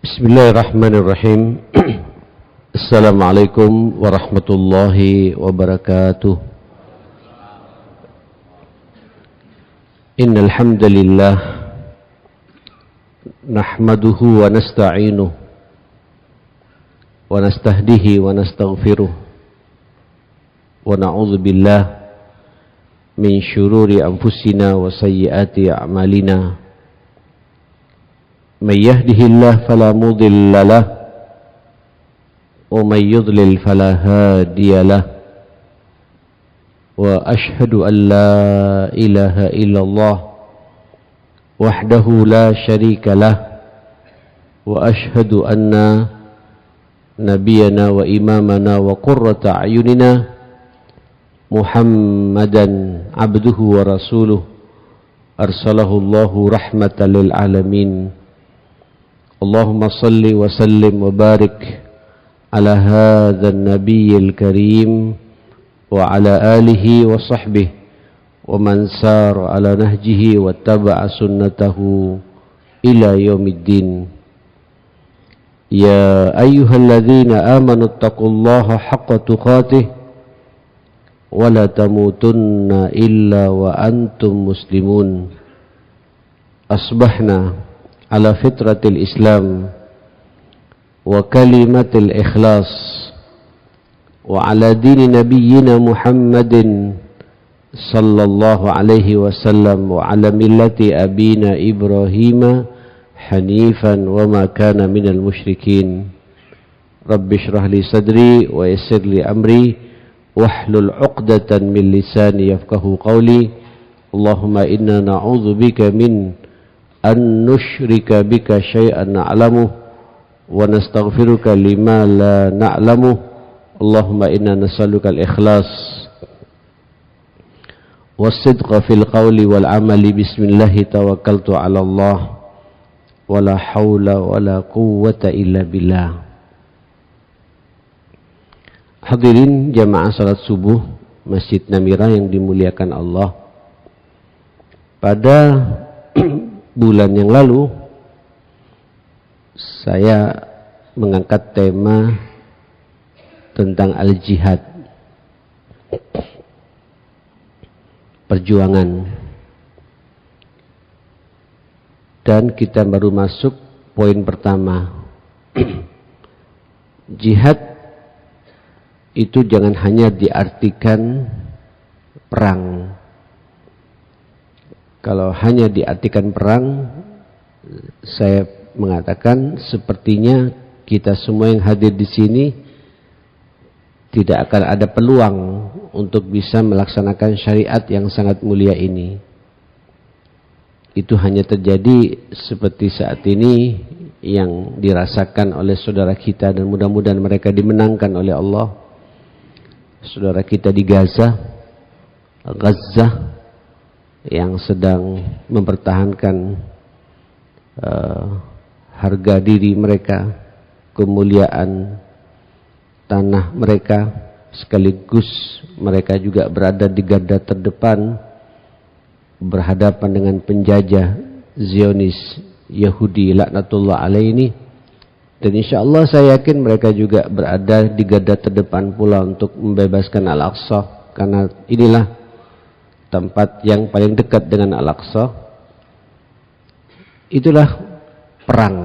Bismillahirrahmanirrahim. Assalamualaikum warahmatullahi wabarakatuh. Innal hamdalillah nahmaduhu wa nasta'inuhu wa nastahdihi wa nastaghfiruh wa na'udzu billah min syururi anfusina wa sayyiati a'malina. من يهده الله فلا مضل له ومن يضلل فلا هادي له وأشهد أن لا إله إلا الله وحده لا شريك له وأشهد أن نبينا وإمامنا وقرة أعيننا محمدا عبده ورسوله أرسله الله رحمة للعالمين. اللهم صل وسلم وبارك على هذا النبي الكريم وعلى آله وصحبه ومن سار على نهجه واتبع سنته إلى يوم الدين. يا أيها الذين آمنوا اتقوا الله حق تقاته ولا تموتن إلا وأنتم مسلمون. أصبحنا على فطرة الإسلام وكلمة الإخلاص وعلى دين نبينا محمد صلى الله عليه وسلم وعلى ملة أبينا إبراهيم حنيفا وما كان من المشركين. رب اشرح لي صدري ويسر لي أمري واحلل عقدة من لساني يفقه قولي. اللهم إنا نعوذ بك من أن نشرك بك شيئا نعلمه ونستغفرك لما لا نعلمه. اللهم إنا نسألك الإخلاص والصدق في القول والعمل. بسم الله توكلت على الله ولا حول ولا قوة إلا بالله. Hadirin jamaah salat subuh Masjid Namira yang dimuliakan Allah. Pada bulan yang lalu saya mengangkat tema tentang al-jihad, perjuangan, dan kita baru masuk poin pertama. Jihad itu jangan hanya diartikan perang. Kalau hanya diartikan perang, saya mengatakan sepertinya kita semua yang hadir di sini tidak akan ada peluang untuk bisa melaksanakan syariat yang sangat mulia ini. Itu hanya terjadi seperti saat ini yang dirasakan oleh saudara kita, dan mudah-mudahan mereka dimenangkan oleh Allah. Saudara kita di Gaza yang sedang mempertahankan harga diri mereka, kemuliaan tanah mereka, sekaligus mereka juga berada di garda terdepan berhadapan dengan penjajah Zionis Yahudi laknatullah alaihi. Dan insyaallah saya yakin mereka juga berada di garda terdepan pula untuk membebaskan Al-Aqsa, karena inilah tempat yang paling dekat dengan Al-Aqsa. Itulah perang,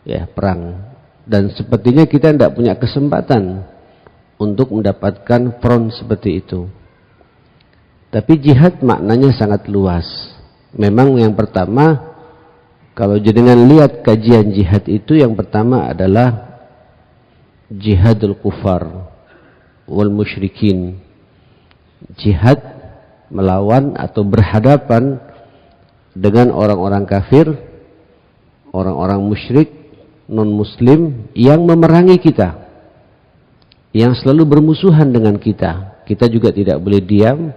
ya, perang. Dan sepertinya kita tidak punya kesempatan untuk mendapatkan front seperti itu. Tapi jihad maknanya sangat luas. Memang yang pertama, kalau jenengan lihat kajian jihad itu, yang pertama adalah jihadul kufar wal musyrikin. Jihad melawan atau berhadapan dengan orang-orang kafir, orang-orang musyrik, non-muslim yang memerangi kita, yang selalu bermusuhan dengan kita. Kita juga tidak boleh diam.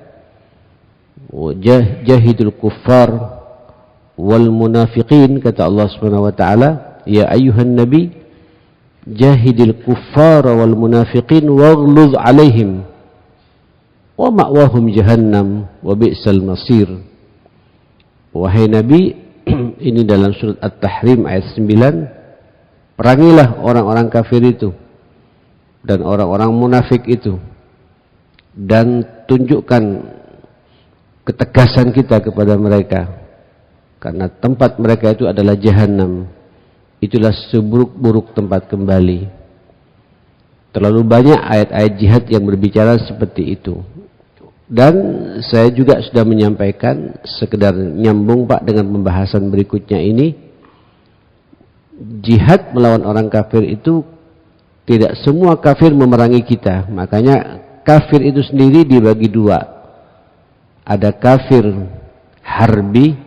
Jahidul kuffar wal munafiqin, kata Allah Subhanahu wa taala, ya ayyuhan nabi jahidil kuffar wal munafiqin waghluz alaihim wa ma'wahum jahannam wa bi'sal masir. Wahai Nabi, ini dalam surat At-Tahrim ayat 9, Perangilah orang-orang kafir itu dan orang-orang munafik itu, dan tunjukkan ketegasan kita kepada mereka, karena tempat mereka itu adalah jahanam. Itulah seburuk-buruk tempat kembali. Terlalu banyak ayat-ayat jihad yang berbicara seperti itu. Dan saya juga sudah menyampaikan, sekedar nyambung Pak dengan pembahasan berikutnya ini, jihad melawan orang kafir itu tidak semua kafir memerangi kita. Makanya kafir itu sendiri dibagi dua. Ada kafir harbi,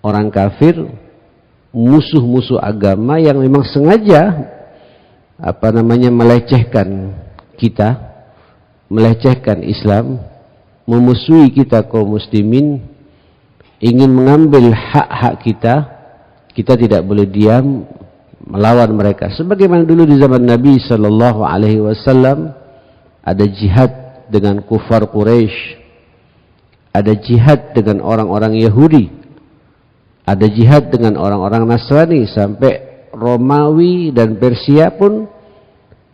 orang kafir musuh-musuh agama yang memang sengaja melecehkan kita, melecehkan Islam, memusuhi kita kaum muslimin, ingin mengambil hak-hak kita. Kita tidak boleh diam melawan mereka. Sebagaimana dulu di zaman Nabi sallallahu alaihi wasallam ada jihad dengan kufar Quraisy, ada jihad dengan orang-orang Yahudi, ada jihad dengan orang-orang Nasrani, sampai Romawi dan Persia pun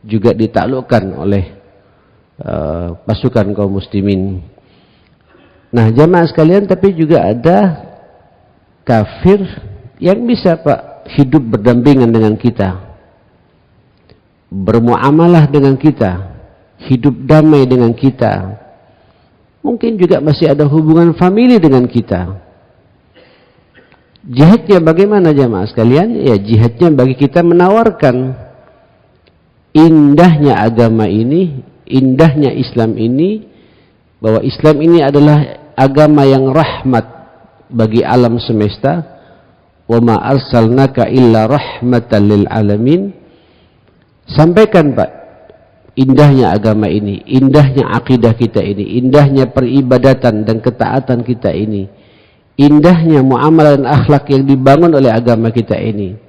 juga ditaklukkan oleh pasukan kaum muslimin. Nah, jamaah sekalian, tapi juga ada kafir yang bisa Pak hidup berdampingan dengan kita, bermuamalah dengan kita, hidup damai dengan kita, mungkin juga masih ada hubungan famili dengan kita. Jihadnya bagaimana jamaah sekalian? Ya, jihadnya bagi kita menawarkan indahnya agama ini, indahnya Islam ini, bahwa Islam ini adalah agama yang rahmat bagi alam semesta. Wa ma arsalnaka illa rahmatan lil alamin. Sampaikan Pak indahnya agama ini, indahnya akidah kita ini, indahnya peribadatan dan ketaatan kita ini, indahnya muamalah dan akhlak yang dibangun oleh agama kita ini.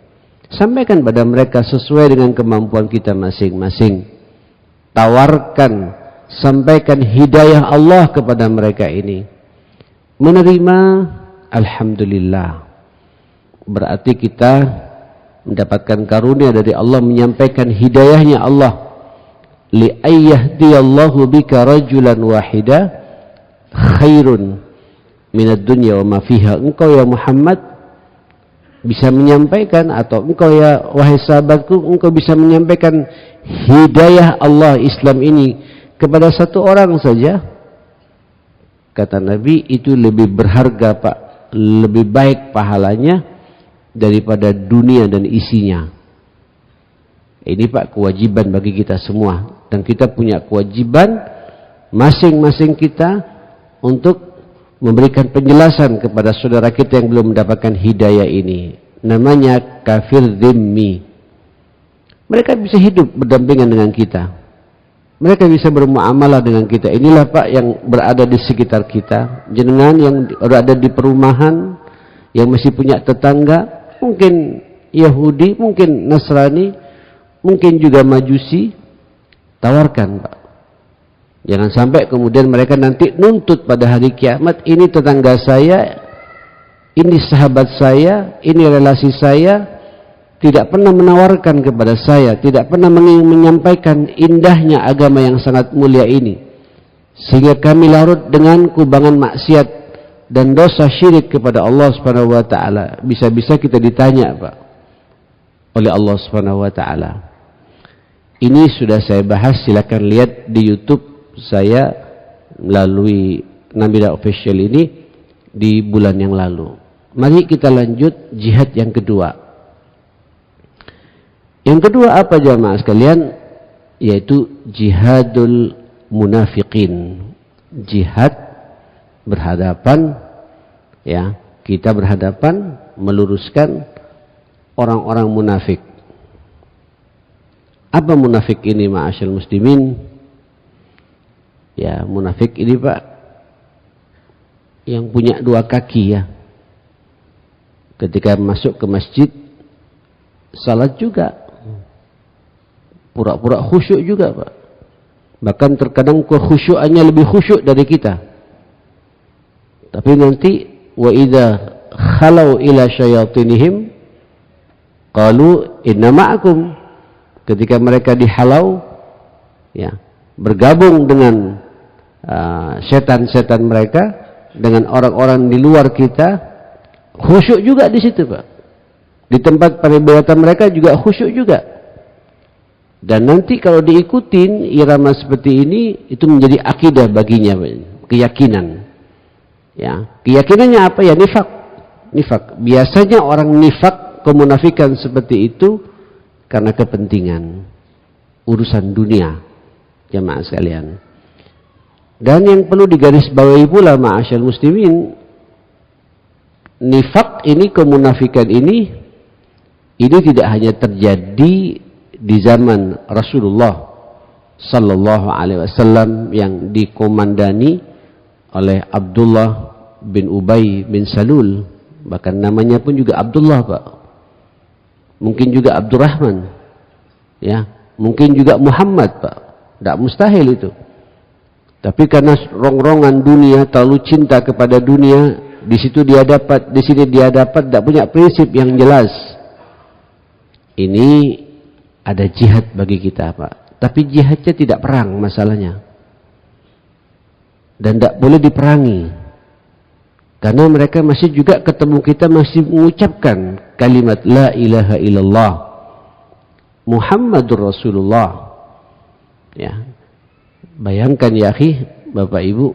Sampaikan pada mereka sesuai dengan kemampuan kita masing-masing. Tawarkan, sampaikan hidayah Allah kepada mereka ini. Menerima, alhamdulillah. Berarti kita mendapatkan karunia dari Allah, menyampaikan hidayahnya Allah. Li ayyahdiyallahu bika rajulan wahida khairun minad dunya wa ma fiha. Engkau ya Muhammad bisa menyampaikan, atau engkau ya wahai sahabatku, engkau bisa menyampaikan hidayah Allah Islam ini kepada satu orang saja. Kata Nabi, itu lebih berharga Pak, lebih baik pahalanya daripada dunia dan isinya. Ini Pak kewajiban bagi kita semua, dan kita punya kewajiban masing-masing kita untuk memberikan penjelasan kepada saudara kita yang belum mendapatkan hidayah ini. Namanya kafir dhimmi. Mereka bisa hidup berdampingan dengan kita, mereka bisa bermuamalah dengan kita. Inilah Pak yang berada di sekitar kita, jenengan yang berada di perumahan, yang masih punya tetangga, mungkin Yahudi, mungkin Nasrani, mungkin juga Majusi. Tawarkan Pak. Jangan sampai kemudian mereka nanti nuntut pada hari kiamat, ini tetangga saya, ini sahabat saya, ini relasi saya, tidak pernah menawarkan kepada saya, tidak pernah menyampaikan indahnya agama yang sangat mulia ini, sehingga kami larut dengan kubangan maksiat dan dosa syirik kepada Allah Subhanahu wa taala. Bisa-bisa kita ditanya Pak oleh Allah Subhanahu wa taala. Ini sudah saya bahas, silakan lihat di YouTube saya melalui Nabila Official ini di bulan yang lalu. Mari kita lanjut jihad yang kedua. Yang kedua apa jamaah sekalian? Yaitu jihadul munafiqin. Jihad berhadapan, ya, kita berhadapan meluruskan orang-orang munafik. Apa munafik ini ma'asyal muslimin? Ya, munafik ini Pak yang punya dua kaki ya. Ketika masuk ke masjid, salat juga, pura-pura khusyuk juga Pak. Bahkan terkadang kekhusyukannya lebih khusyuk dari kita. Tapi nanti wa idza khalau ila syayatinihim Qalu inna ma'akum, ketika mereka dihalau, ya, bergabung dengan setan-setan mereka, dengan orang-orang di luar kita, khusyuk juga di situ, Pak. Di tempat peribadatan mereka juga khusyuk juga. Dan nanti kalau diikutin irama seperti ini, itu menjadi akidah baginya, keyakinan. Ya, keyakinannya apa ya? Nifak. Biasanya orang nifak, kemunafikan seperti itu karena kepentingan urusan dunia, jamaah sekalian. Dan yang perlu digarisbawahi pula, ma'asyal muslimin, nifak ini, kemunafikan ini tidak hanya terjadi di zaman Rasulullah sallallahu alaihi wasallam yang dikomandani oleh Abdullah bin Ubay bin Salul, bahkan namanya pun juga Abdullah, Pak. Mungkin juga Abdurrahman, ya, mungkin juga Muhammad, Pak. Tidak mustahil itu. Tapi karena rongrongan dunia, terlalu cinta kepada dunia, di situ dia dapat, di sini dia dapat, tidak punya prinsip yang jelas. Ini ada jihad bagi kita, Pak. Tapi jihadnya tidak perang masalahnya. Dan tidak boleh diperangi. Karena mereka masih juga ketemu kita, masih mengucapkan kalimat La ilaha illallah Muhammadur Rasulullah. Ya. Bayangkan ya akhi, Bapak Ibu,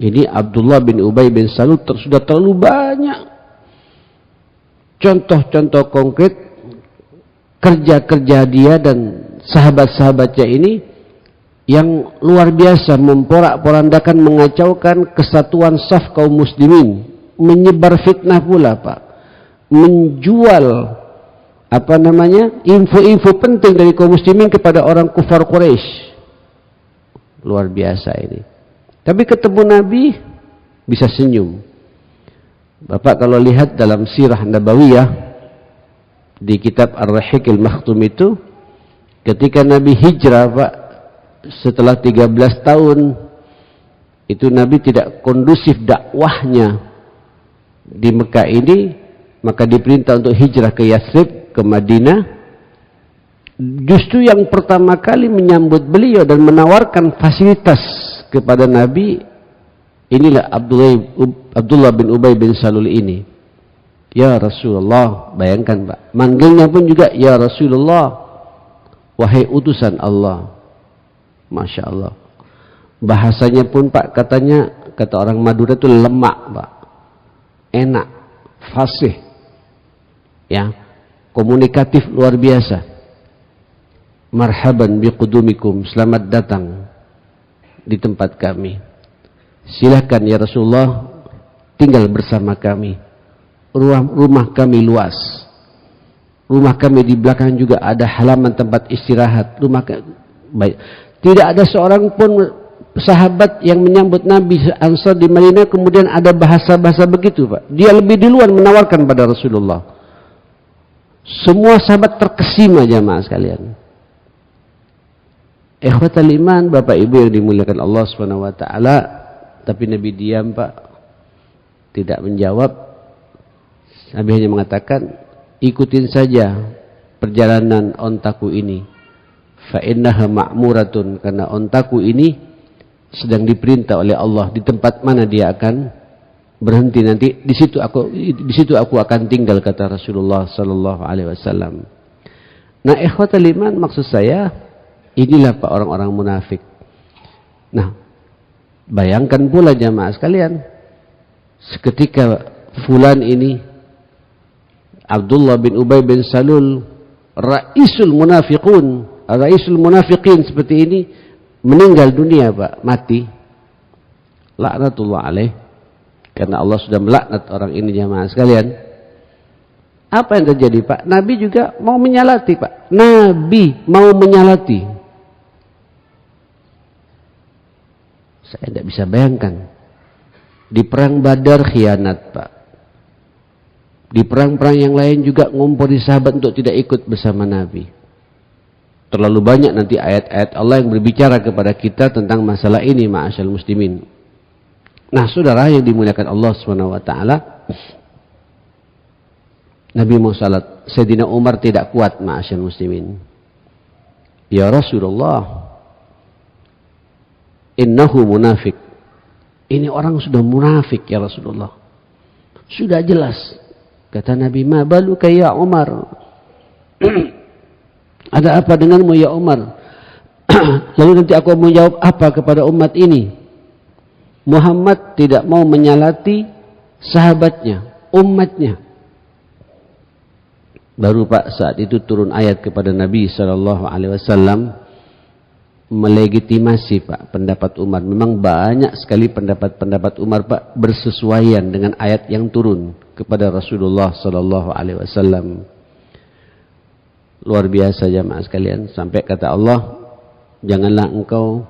ini Abdullah bin Ubay bin Salul sudah terlalu banyak contoh-contoh konkret kerja-kerja dia dan sahabat-sahabatnya ini yang luar biasa, memporak-porandakan, mengacaukan kesatuan saf kaum muslimin, menyebar fitnah pula, Pak, menjual info-info penting dari kaum muslimin kepada orang kufar Quraisy. Luar biasa ini. Tapi ketemu Nabi bisa senyum. Bapak kalau lihat dalam sirah Nabawiyah di kitab Ar-Rahiqil Makhtum itu, ketika Nabi hijrah, Pak, setelah 13 tahun itu Nabi tidak kondusif dakwahnya di Mekah ini, maka diperintah untuk hijrah ke Yathrib, ke Madinah. Justru yang pertama kali menyambut beliau dan menawarkan fasilitas kepada Nabi, inilah Abdullah bin Ubay bin Salul ini. Ya Rasulullah, bayangkan, Pak, manggilnya pun juga ya Rasulullah, wahai utusan Allah. Masya Allah. Bahasanya pun, Pak, kata orang Madura itu lemak, Pak, enak, fasih, ya, komunikatif luar biasa. Marhaban biqudumikum, selamat datang di tempat kami. Silakan ya Rasulullah, tinggal bersama kami. Rumah kami luas. Rumah kami di belakang juga ada halaman tempat istirahat. Baik. Tidak ada seorang pun sahabat yang menyambut Nabi Ansar di Madinah kemudian ada bahasa-bahasa begitu, Pak. Dia lebih duluan menawarkan pada Rasulullah. Semua sahabat terkesima, jamaah sekalian. Ikhwatal iman, Bapak Ibu yang dimuliakan Allah Subhanahu wa taala, tapi Nabi diam, Pak. Tidak menjawab. Nabi hanya mengatakan, ikutin saja perjalanan ontaku ini. Fa innaha ma'muratun, karena ontaku ini sedang diperintah oleh Allah di tempat mana dia akan berhenti nanti, di situ aku akan tinggal, kata Rasulullah sallallahu alaihi wasallam. Nah, ikhwatal iman, maksud saya inilah, Pak, orang-orang munafik. Nah, bayangkan pula jamaah sekalian, seketika fulan ini Abdullah bin Ubay bin Salul, raisul munafiqin seperti ini, meninggal dunia, Pak, mati. Laknatullah alaih. Karena Allah sudah melaknat orang ini, jamaah sekalian. Apa yang terjadi, Pak? Nabi juga mau menyalati, Pak. Nabi mau menyalati. Saya tidak bisa bayangkan. Di perang Badar khianat, Pak. Di perang-perang yang lain juga ngompori sahabat untuk tidak ikut bersama Nabi. Terlalu banyak nanti ayat-ayat Allah yang berbicara kepada kita tentang masalah ini, ma'asyal muslimin. Nah, saudara yang dimuliakan Allah Subhanahu wa taala, Nabi mau salat. Sayyidina Umar tidak kuat, ma'asyal muslimin. Ya Rasulullah, innahu munafik. Ini orang sudah munafik ya Rasulullah. Sudah jelas. Kata Nabi, ma baluka ya Umar. Ada apa denganmu ya Umar? Lalu nanti aku menjawab apa kepada umat ini? Muhammad tidak mau menyalati sahabatnya, umatnya. Baru Pak saat itu turun ayat kepada Nabi SAW melegitimasi Pak pendapat Umar. Memang banyak sekali pendapat-pendapat Umar Pak bersesuaian dengan ayat yang turun kepada Rasulullah SAW. Luar biasa jamaah sekalian, sampai kata Allah, janganlah engkau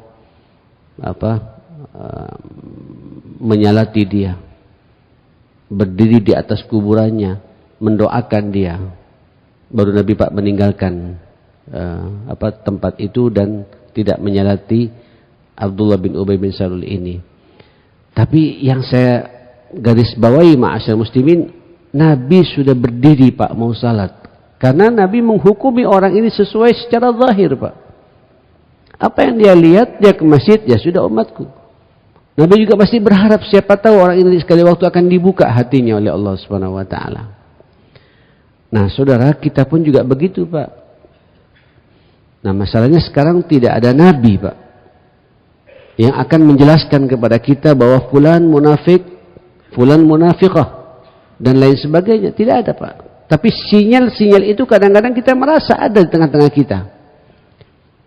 menyalati dia, berdiri di atas kuburannya, mendoakan dia. Baru Nabi Pak meninggalkan tempat itu dan tidak menyalati Abdullah bin Ubay bin Salul ini. Tapi yang saya garis bawahi ma'asyar muslimin, Nabi sudah berdiri Pak mau salat. Karena Nabi menghukumi orang ini sesuai secara zahir Pak. Apa yang dia lihat, dia ke masjid, ya sudah umatku. Nabi juga pasti berharap siapa tahu orang ini sekali waktu akan dibuka hatinya oleh Allah Subhanahu wa taala. Nah, saudara, kita pun juga begitu, Pak. Nah, masalahnya sekarang tidak ada nabi, Pak, yang akan menjelaskan kepada kita bahwa fulan munafik, fulan munafiqah dan lain sebagainya. Tidak ada, Pak. Tapi sinyal-sinyal itu kadang-kadang kita merasa ada di tengah-tengah kita.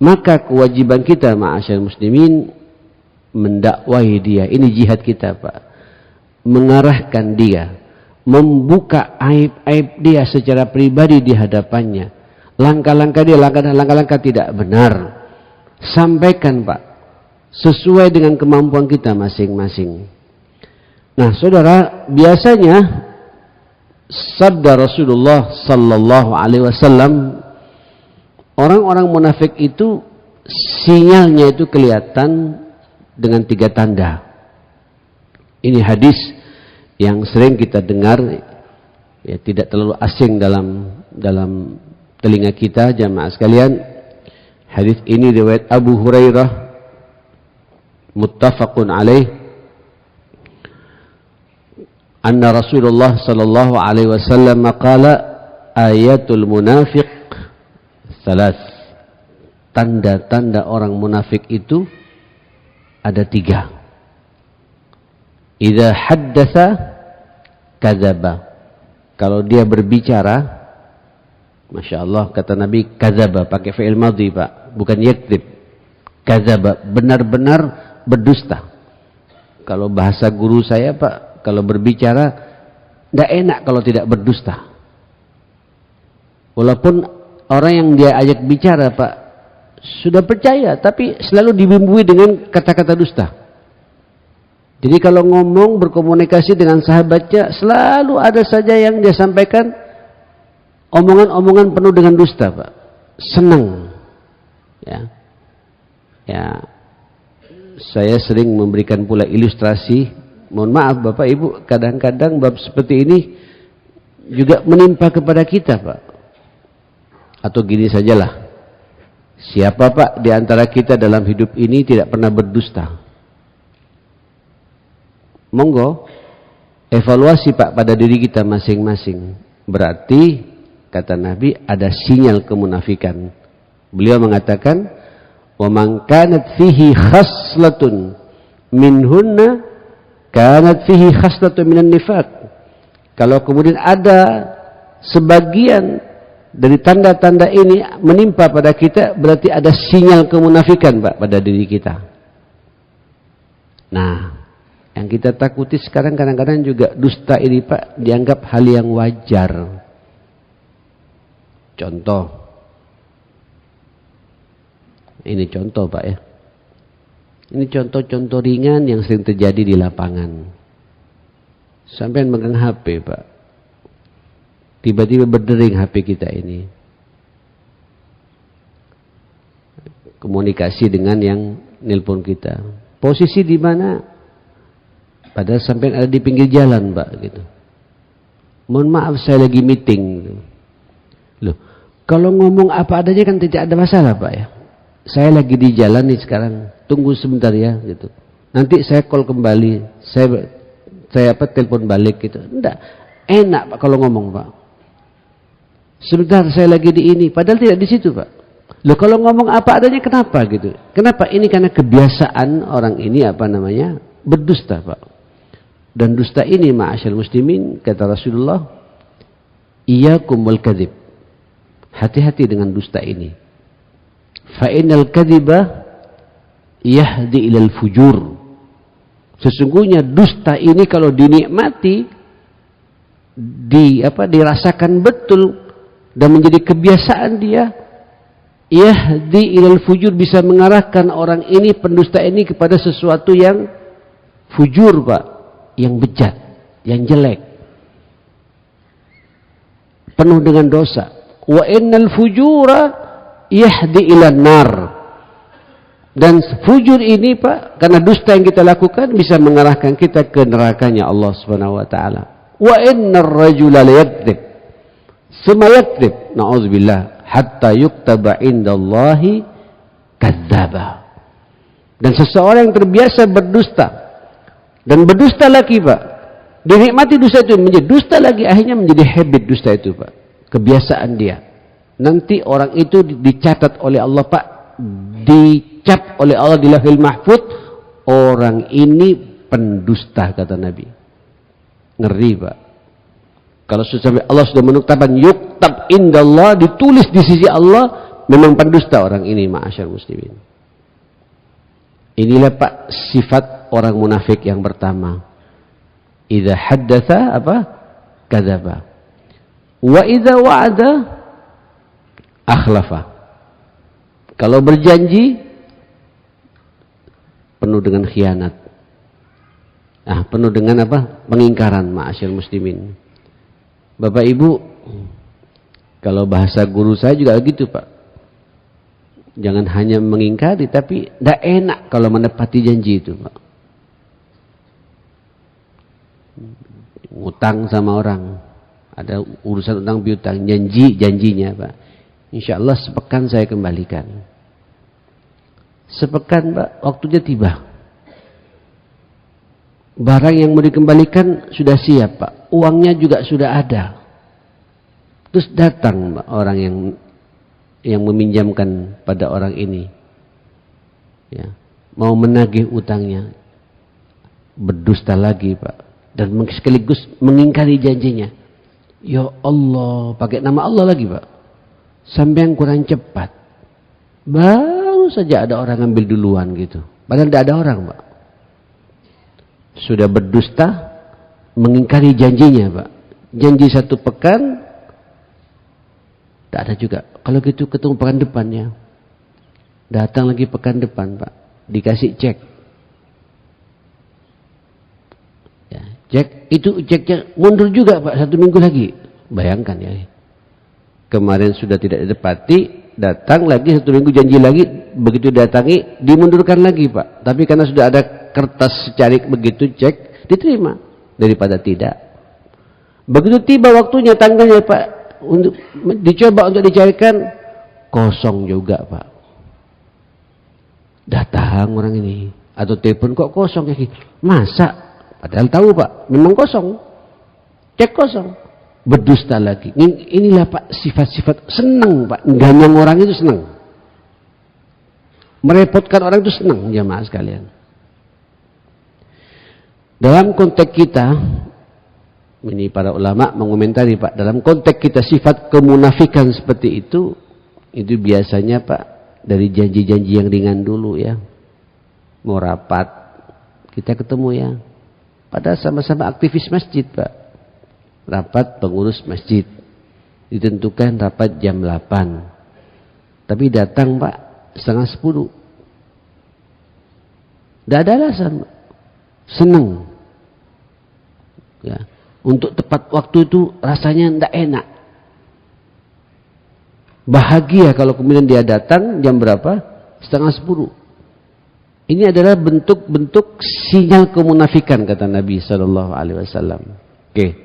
Maka kewajiban kita ma'asyar muslimin mendakwahi dia. Ini jihad kita Pak. Mengarahkan dia. Membuka aib-aib dia secara pribadi di hadapannya. Langkah-langkah dia, langkah-langkah tidak benar. Sampaikan Pak. Sesuai dengan kemampuan kita masing-masing. Nah saudara, biasanya sabda Rasulullah sallallahu alaihi wasallam, orang-orang munafik itu sinyalnya itu kelihatan dengan 3 tanda. Ini hadis yang sering kita dengar, ya tidak terlalu asing dalam telinga kita jamaah sekalian. Hadis ini riwayat Abu Hurairah, muttafaqun alaih. Anna Rasulullah sallallahu alaihi wasallam qala ayatul munafiq salas. Tanda-tanda orang munafik itu ada 3. Idza haddatsa kadzaba. Kalau dia berbicara, Masya Allah, kata Nabi, kadzaba, pakai fi'il madhi Pak, bukan yakdzib. Kadzaba, benar-benar berdusta. Kalau bahasa guru saya Pak, kalau berbicara tidak enak kalau tidak berdusta. Walaupun orang yang dia ajak bicara Pak sudah percaya, tapi selalu dibumbui dengan kata-kata dusta. Jadi kalau ngomong berkomunikasi dengan sahabatnya, selalu ada saja yang dia sampaikan omongan-omongan penuh dengan dusta Pak. Senang. Ya. Saya sering memberikan pula ilustrasi. Mohon maaf Bapak Ibu, kadang-kadang bab seperti ini juga menimpa kepada kita Pak. Atau gini sajalah, siapa Pak di antara kita dalam hidup ini tidak pernah berdusta? Monggo evaluasi Pak pada diri kita masing-masing. Berarti kata Nabi ada sinyal kemunafikan. Beliau mengatakan, wa man kanat fihi khaslatun minhunna kanat fihi khaslatun minan nifaq. Kalau kemudian ada sebagian dari tanda-tanda ini menimpa pada kita, berarti ada sinyal kemunafikan Pak pada diri kita. Nah, yang kita takuti sekarang kadang-kadang juga dusta ini Pak dianggap hal yang wajar. Contoh. Ini contoh Pak ya. Ini contoh-contoh ringan yang sering terjadi di lapangan. Sampai megang HP Pak. Tiba-tiba berdering HP kita ini. Komunikasi dengan yang nelpon kita. Posisi di mana? Padahal sampai ada di pinggir jalan Pak gitu. Mohon maaf saya lagi meeting. Loh, kalau ngomong apa adanya kan tidak ada masalah Pak ya. Saya lagi di jalan nih sekarang, tunggu sebentar ya gitu. Nanti saya call kembali, saya telepon balik gitu. Enggak, enak Pak kalau ngomong Pak. Sebentar saya lagi di ini, padahal tidak di situ Pak. Loh kalau ngomong apa adanya kenapa gitu? Kenapa? Ini karena kebiasaan orang ini berdusta Pak. Dan dusta ini ma'asyal muslimin, kata Rasulullah, iyyakum wal kadzib. Hati-hati dengan dusta ini. Fa innal kadziba yahdi ilal fujur. Sesungguhnya dusta ini kalau dinikmati, dirasakan betul dan menjadi kebiasaan dia, yahdi ilal fujur, bisa mengarahkan orang ini, pendusta ini, kepada sesuatu yang fujur Pak, yang bejat, yang jelek, penuh dengan dosa. Wa innal fujura yahdi ilan nar. Dan fujur ini Pak, karena dusta yang kita lakukan, bisa mengarahkan kita ke nerakanya Allah Subhanahu wa taala. Wa innar rajula la yakdzib, summa yakdzib, na'udzubillah, hatta yuktaba indallahi kadzdzaba. Dan seseorang yang terbiasa berdusta dan berdusta lagi Pak, dinikmati dusta itu menjadi dusta lagi, akhirnya menjadi habit dusta itu Pak, kebiasaan dia. Nanti orang itu dicatat oleh Allah Pak, dicap oleh Allah di Lauhul Mahfuz, orang ini pendusta, kata Nabi. Ngeri Pak. Kalau sampai Allah sudah menetapkan yuktab indallah, ditulis di sisi Allah, memang pendusta orang ini, ma'asyar muslimin. Inilah Pak sifat orang munafik yang pertama. Idza haddatsa kadzaba. Wa idza wa'ada akhlafa. Kalau berjanji penuh dengan khianat. Penuh dengan pengingkaran, ma'asyar muslimin. Bapak Ibu, kalau bahasa guru saya juga gitu Pak. Jangan hanya mengingkari, tapi tidak enak kalau menepati janji itu Pak. Utang sama orang, ada urusan utang piutang, janjinya Pak, insya Allah sepekan saya kembalikan. Sepekan Pak, waktunya tiba, barang yang mau dikembalikan sudah siap Pak, uangnya juga sudah ada. Terus datang Pak, orang yang meminjamkan pada orang ini, ya, mau menagih utangnya, berdusta lagi Pak, dan sekaligus mengingkari janjinya. Ya Allah, pakai nama Allah lagi Pak. Sampai yang kurang cepat, baru saja ada orang ambil duluan gitu, padahal tidak ada orang Pak. Sudah berdusta, mengingkari janjinya Pak. Janji 1 pekan, tidak ada juga. Kalau gitu ketemu pekan depannya, datang lagi pekan depan Pak, dikasih cek. Ya, cek itu, ceknya mundur juga Pak, 1 minggu lagi. Bayangkan ya, kemarin sudah tidak ditepati, datang lagi 1 minggu janji lagi, begitu datangi dimundurkan lagi Pak. Tapi karena sudah ada kertas secarik begitu, cek, diterima daripada tidak. Begitu tiba waktunya, tanggalnya Pak, untuk dicoba untuk dicarikan, kosong juga Pak. Datang orang ini atau telepon, kok kosong ya? Masa? Padahal tahu Pak, memang kosong. Cek kosong. Berdusta lagi. Inilah Pak sifat-sifat, senang Pak, ganyang orang itu senang, merepotkan orang itu senang, jamaah sekalian. Dalam konteks kita ini, para ulama mengomentari Pak, dalam konteks kita sifat kemunafikan seperti itu biasanya Pak dari janji-janji yang ringan dulu ya. Mau rapat, kita ketemu ya, padahal sama-sama aktivis masjid Pak. Rapat pengurus masjid, ditentukan rapat jam 8, tapi datang Pak 9:30. Tidak ada alasan Pak. Senang ya. Untuk tepat waktu itu rasanya tidak enak. Bahagia kalau kemudian dia datang jam berapa? 9:30. Ini adalah bentuk-bentuk sinyal kemunafikan, kata Nabi SAW. Oke.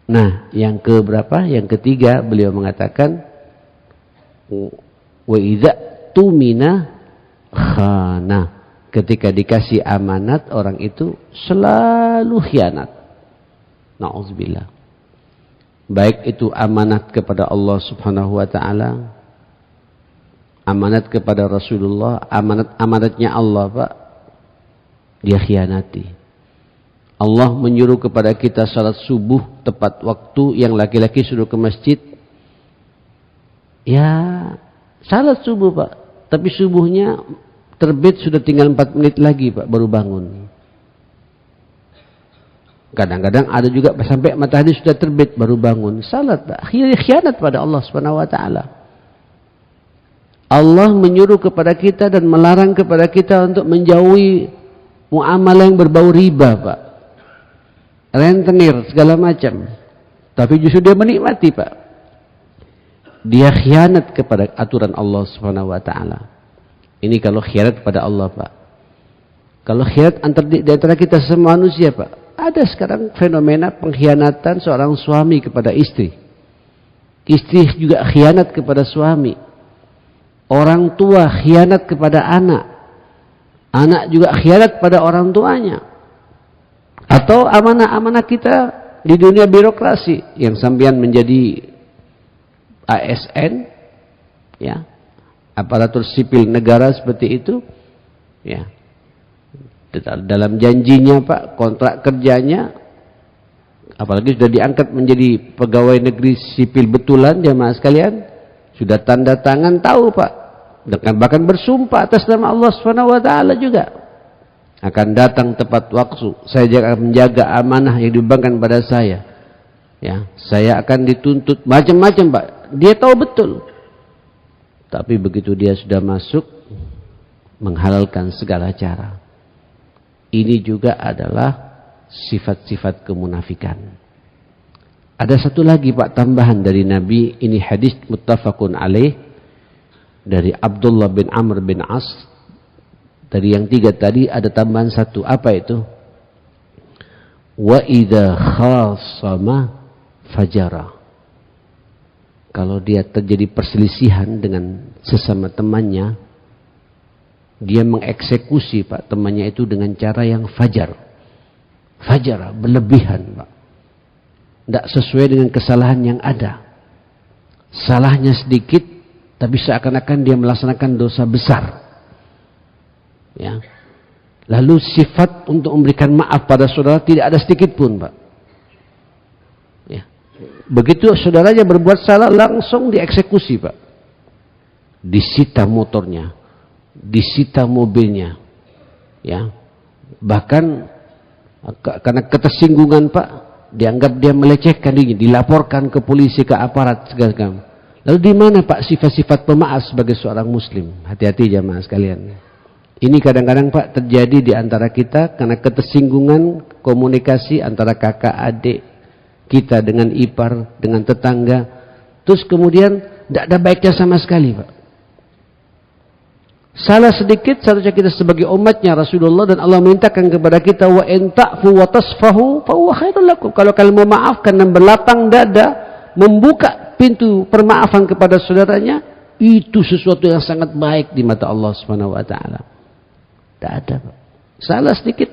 Nah, yang keberapa? Yang ketiga beliau mengatakan wa idza tumina khana. Ketika dikasih amanat orang itu selalu khianat. Nauzubillah. Baik itu amanat kepada Allah Subhanahu wa taala, amanat kepada Rasulullah, amanatnya Allah, Pak, dia khianati. Allah menyuruh kepada kita salat subuh tepat waktu, yang laki-laki suruh ke masjid. Ya, salat subuh, Pak. Tapi subuhnya terbit sudah tinggal 4 menit lagi, Pak, baru bangun. Kadang-kadang ada juga sampai matahari sudah terbit baru bangun. Salat, Pak. Khianat pada Allah Subhanahu wa taala. Allah menyuruh kepada kita dan melarang kepada kita untuk menjauhi muamalah yang berbau riba, Pak. Rentenir segala macam. Tapi justru dia menikmati, Pak. Dia khianat kepada aturan Allah Subhanahu wa taala. Ini kalau khianat pada Allah, Pak. Kalau khianat di antara kita semua manusia, Pak. Ada sekarang fenomena pengkhianatan seorang suami kepada istri. Istri juga khianat kepada suami. Orang tua khianat kepada anak. Anak juga khianat pada orang tuanya. Atau amanah-amanah kita di dunia birokrasi yang sampean menjadi ASN, ya, aparatur sipil negara seperti itu, ya. Dalam janjinya, Pak, kontrak kerjanya, apalagi sudah diangkat menjadi pegawai negeri sipil betulan, jamaah sekalian, sudah tanda tangan, tahu, Pak, bahkan bersumpah atas nama Allah Subhanahu wa taala juga akan datang tepat waktu, saya akan menjaga amanah yang dibebankan pada saya, ya, saya akan dituntut macam-macam, Pak, dia tahu betul. Tapi begitu dia sudah masuk, menghalalkan segala cara. Ini juga adalah sifat-sifat kemunafikan. Ada satu lagi, Pak, tambahan dari Nabi. Ini hadis muttafaqun alaih dari Abdullah bin Amr bin As. Dari yang 3 tadi ada tambahan satu. Apa itu? Wa idza khasama fajara. Kalau dia terjadi perselisihan dengan sesama temannya, dia mengeksekusi, Pak, temannya itu dengan cara yang fajar. Fajar, berlebihan, Pak. Tidak sesuai dengan kesalahan yang ada. Salahnya sedikit, tapi seakan-akan dia melaksanakan dosa besar. Ya. Lalu sifat untuk memberikan maaf pada saudara tidak ada sedikit pun, Pak. Ya. Begitu saudaranya berbuat salah, langsung dieksekusi, Pak. Disita motornya, disita mobilnya, ya, bahkan karena ketersinggungan, Pak, dianggap dia melecehkan dirinya, dilaporkan ke polisi, ke aparat segala. Lalu di mana, Pak, sifat-sifat pemaaf sebagai seorang muslim? Hati-hati jamaah sekalian. Ini kadang-kadang, Pak, terjadi di antara kita karena ketersinggungan komunikasi antara kakak adik kita dengan ipar, dengan tetangga, terus kemudian tidak ada baiknya sama sekali, Pak. Salah sedikit, seharusnya kita sebagai umatnya Rasulullah dan Allah mintakan kepada kita, wa in ta'fu wa tasfahu fa huwa khairul lakum. Kalau kalian memaafkan dan berlapang dada, membuka pintu permaafan kepada saudaranya, itu sesuatu yang sangat baik di mata Allah Subhanahu wa taala. Tidak ada, Pak. Salah sedikit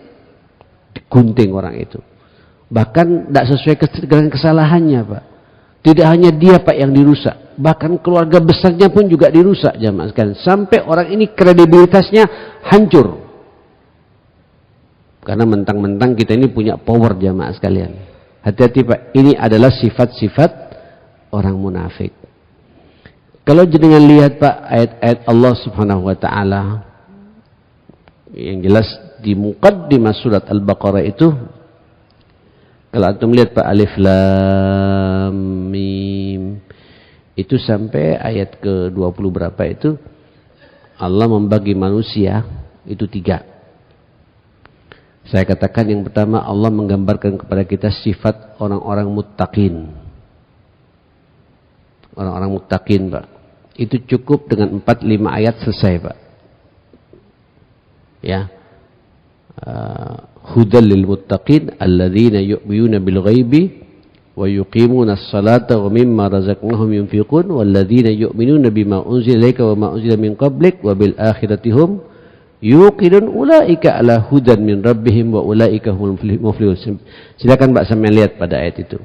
digunting orang itu. Bahkan tidak sesuai dengan kesalahannya, Pak. Tidak hanya dia, Pak, yang dirusak, bahkan keluarga besarnya pun juga dirusak, jamaah sekalian. Sampai orang ini kredibilitasnya hancur. Karena mentang-mentang kita ini punya power, jamaah sekalian. Hati-hati, Pak, ini adalah sifat-sifat orang munafik. Kalau jenengan lihat, Pak, ayat-ayat Allah Subhanahu wa taala yang jelas di muqaddimah surat Al-Baqarah itu, kalau antum lihat, Pak, alif lam mim, itu sampai ayat ke-20 berapa itu, Allah membagi manusia itu 3. Saya katakan yang pertama, Allah menggambarkan kepada kita sifat orang-orang muttaqin. Orang-orang muttaqin, Pak. Itu cukup dengan 4-5 ayat selesai, Pak. Ya. Hudal lil muttaqin alladzina yu'minuna bil ghaibi wa wa yuqimuna as-salata wa mimma razaqnahum yunfiqun walladzina yu'minuna bima unzila ilaika wa ma unzila min qablik wa bil akhirati hum yuqinun ulaika ala hudan min rabbihim wa ulaika humul muflihun. Silakan Mbak sampean lihat pada ayat itu.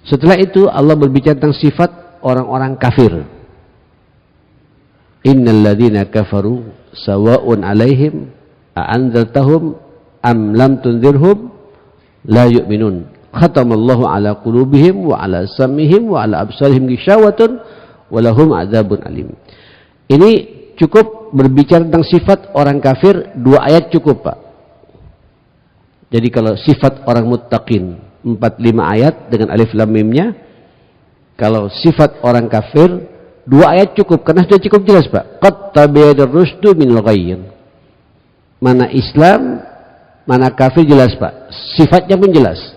Setelah itu Allah berbicara tentang sifat orang-orang kafir. Innal ladzina kafaru sawa'un 'alaihim a'anzartahum am lam tunzirhum la yu'minun. Khatamallahu ala qulubihim wa ala sam'ihim wa ala absarihim ghishawatun wa lahum adzabun alim. Ini cukup berbicara tentang sifat orang kafir, 2 ayat cukup, Pak. Jadi kalau sifat orang muttaqin 4-5 ayat dengan alif lam mimnya. Kalau sifat orang kafir 2 ayat cukup karena sudah cukup jelas, Pak. Qad tabayyana ar-rusydu minal ghayy. Mana Islam, mana kafir jelas, Pak. Sifatnya pun jelas.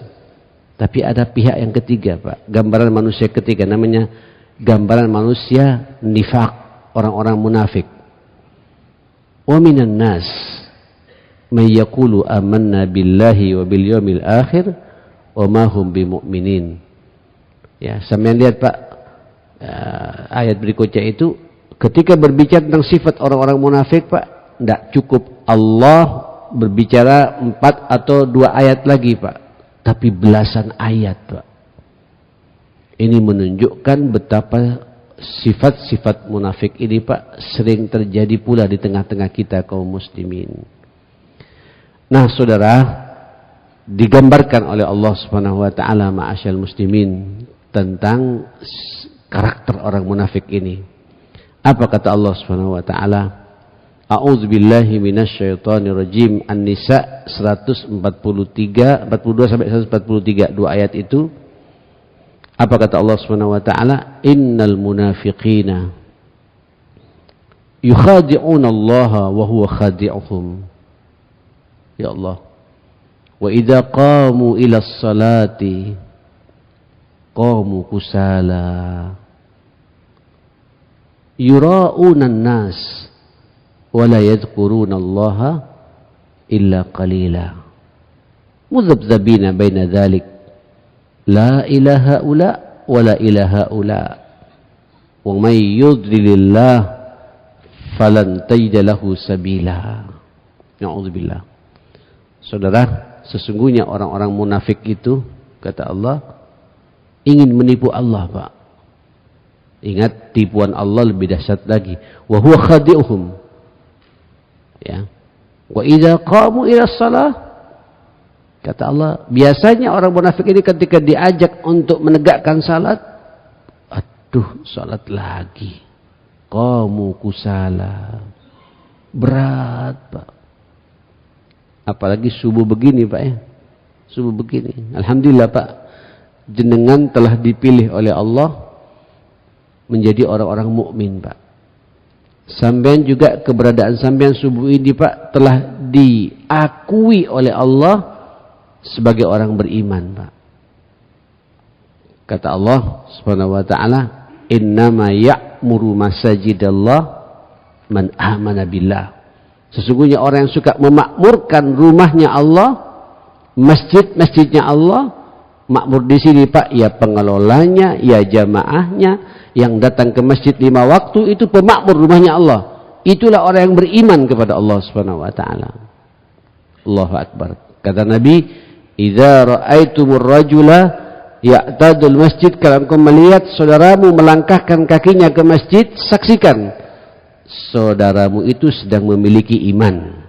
Tapi ada pihak yang ketiga, Pak. Gambaran manusia ketiga namanya gambaran manusia nifaq, orang-orang munafik. Wa minan nas may yaqulu amanna billahi wa bil yawmil akhir wa ma hum bimumin. Ya, sampeyan lihat, Pak. Ayat berikutnya itu ketika berbicara tentang sifat orang-orang munafik, Pak, tidak cukup Allah berbicara 4 atau 2 ayat lagi, Pak. Tapi belasan ayat, Pak. Ini menunjukkan betapa sifat-sifat munafik ini, Pak, sering terjadi pula di tengah-tengah kita kaum muslimin. Nah, saudara, digambarkan oleh Allah Subhanahu wa taala ma'asyal muslimin tentang karakter orang munafik ini. Apa kata Allah Subhanahu wa taala? A'udzubillahi minasyaitonir rajim. An-Nisa 143, 42 sampai 143, 2 ayat itu. Apa kata Allah Subhanahu wa taala? Innal munafiqina yukhadi'una Allah wa huwa khadi'uhum. Ya Allah. Wa idza qamu ila sholati qamu kusala yura'una an-nas wala yadhkuruna Allah illa qalila mudhabdhabina baina dhalik la ilaha ula wala ilaha ula wa may yudlilillah falan tajida lahu sabila. Na'udzubillah. Saudara, sesungguhnya orang-orang munafik itu, kata Allah, ingin menipu Allah, Pak. Ingat, tipuan Allah lebih dahsyat lagi. Wa huwa khadi'uhum. Ya. Wa idza qamu ila shalah, kata Allah, biasanya orang munafik ini ketika diajak untuk menegakkan salat, aduh, salat lagi. Qamu kusala. Berat, Pak. Apalagi subuh begini, Pak, ya. Subuh begini. Alhamdulillah, Pak. Jenengan telah dipilih oleh Allah menjadi orang-orang mukmin, Pak. Sampean juga keberadaan sampean subuh ini, Pak, telah diakui oleh Allah sebagai orang beriman, Pak. Kata Allah Subhanahu wa taala, "Innama ya'muru masajidallah man amana billah." Sesungguhnya orang yang suka memakmurkan rumahnya Allah, masjid-masjidnya Allah, makmur di sini, Pak, ya pengelolanya, ya jamaahnya, yang datang ke masjid 5 waktu itu pemakmur rumahnya Allah. Itulah orang yang beriman kepada Allah Subhanahu wa taala. Allahu akbar. Kata Nabi, "Idza ra'aitumur rajula ya'tadul masjid," kalau engkau melihat saudaramu melangkahkan kakinya ke masjid, saksikan saudaramu itu sedang memiliki iman.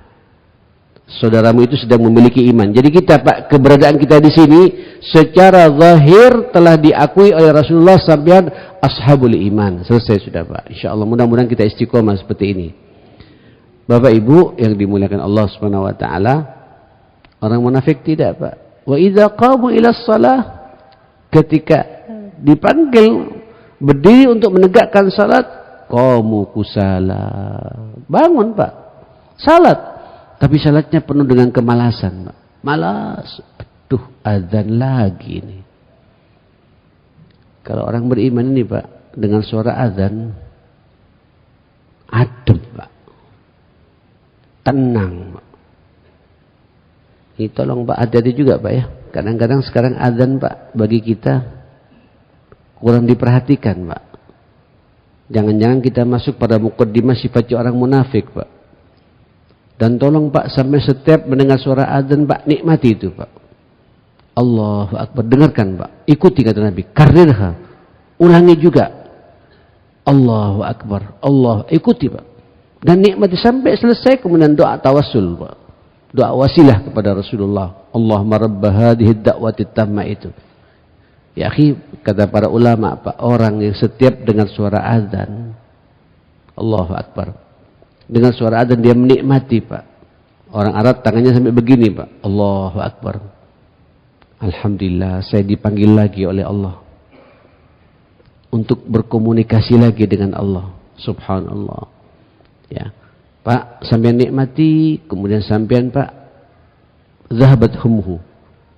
Saudaramu itu sedang memiliki iman. Jadi kita, Pak, keberadaan kita di sini secara zahir telah diakui oleh Rasulullah sampean ashabul iman. Selesai sudah, Pak. Insyaallah mudah-mudahan kita istiqomah seperti ini. Bapak Ibu yang dimuliakan Allah Subhanahu wa taala, orang munafik tidak, Pak. Wa idza qamu ila shalah, ketika dipanggil berdiri untuk menegakkan salat, qamu kusala. Bangun, Pak. Salat. Tapi salatnya penuh dengan kemalasan, Pak. Malas. Aduh, azan lagi ini. Kalau orang beriman ini, Pak, dengan suara azan, adem, Pak. Tenang, Pak. Ini tolong, Pak, hati-hati juga, Pak, ya. Kadang-kadang sekarang adzan Pak bagi kita kurang diperhatikan Pak. Jangan-jangan kita masuk pada mukaddimah sifat orang munafik Pak. Dan tolong Pak sampai setiap mendengar suara adzan Pak nikmati itu Pak. Allahu Akbar, dengarkan Pak. Ikuti kata Nabi, karirha. Ulangi juga. Allahu Akbar. Allah, ikuti Pak. Dan nikmati sampai selesai, kemudian doa tawassul Pak. Doa wasilah kepada Rasulullah. Allahumma rabba hadhihi ad-da'wati tammah itu. Ya akhi, kata para ulama Pak, orang yang setiap dengar suara azan, Allahu Akbar, dengar suara azan dia menikmati Pak. Orang Arab tangannya sampai begini Pak. Allahu Akbar. Alhamdulillah saya dipanggil lagi oleh Allah untuk berkomunikasi lagi dengan Allah. Subhanallah. Ya. Pak, sampean nikmati, kemudian sampean Pak zahabat humhu.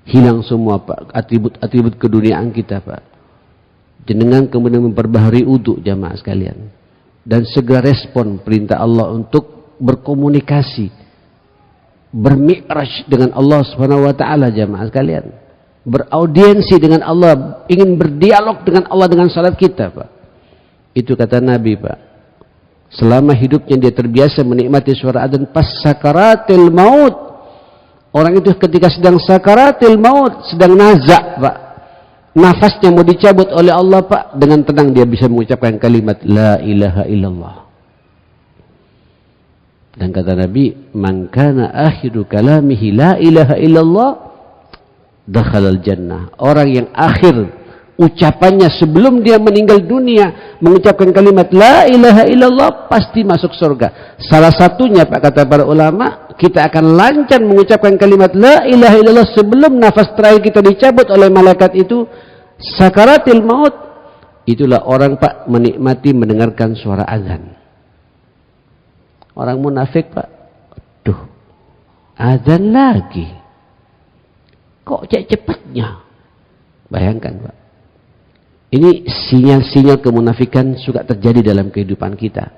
Hilang semua Pak atribut-atribut keduniaan kita Pak. Jenengan kemudian memperbaharui wudu jamaah sekalian. Dan segera respon perintah Allah untuk berkomunikasi, bermi'raj dengan Allah Subhanahu wa taala jamaah sekalian. Beraudiensi dengan Allah, ingin berdialog dengan Allah dengan salat kita Pak. Itu kata Nabi Pak. Selama hidupnya dia terbiasa menikmati suara adzan pas sakaratil maut. Orang itu ketika sedang sakaratil maut, sedang nazak Pak, nafasnya mau dicabut oleh Allah Pak, dengan tenang dia bisa mengucapkan kalimat la ilaha illallah. Dan kata Nabi, man kana akhiru kalamihi la ilaha illallah dakhalal jannah. Orang yang akhir ucapannya sebelum dia meninggal dunia mengucapkan kalimat la ilaha illallah pasti masuk surga. Salah satunya Pak kata para ulama, kita akan lancar mengucapkan kalimat la ilaha illallah sebelum nafas terakhir kita dicabut oleh malaikat itu sakaratil maut. Itulah orang Pak menikmati mendengarkan suara azan. Orang munafik Pak, duh, azan lagi. Kok cepatnya? Bayangkan Pak. Ini sinyal-sinyal kemunafikan suka terjadi dalam kehidupan kita.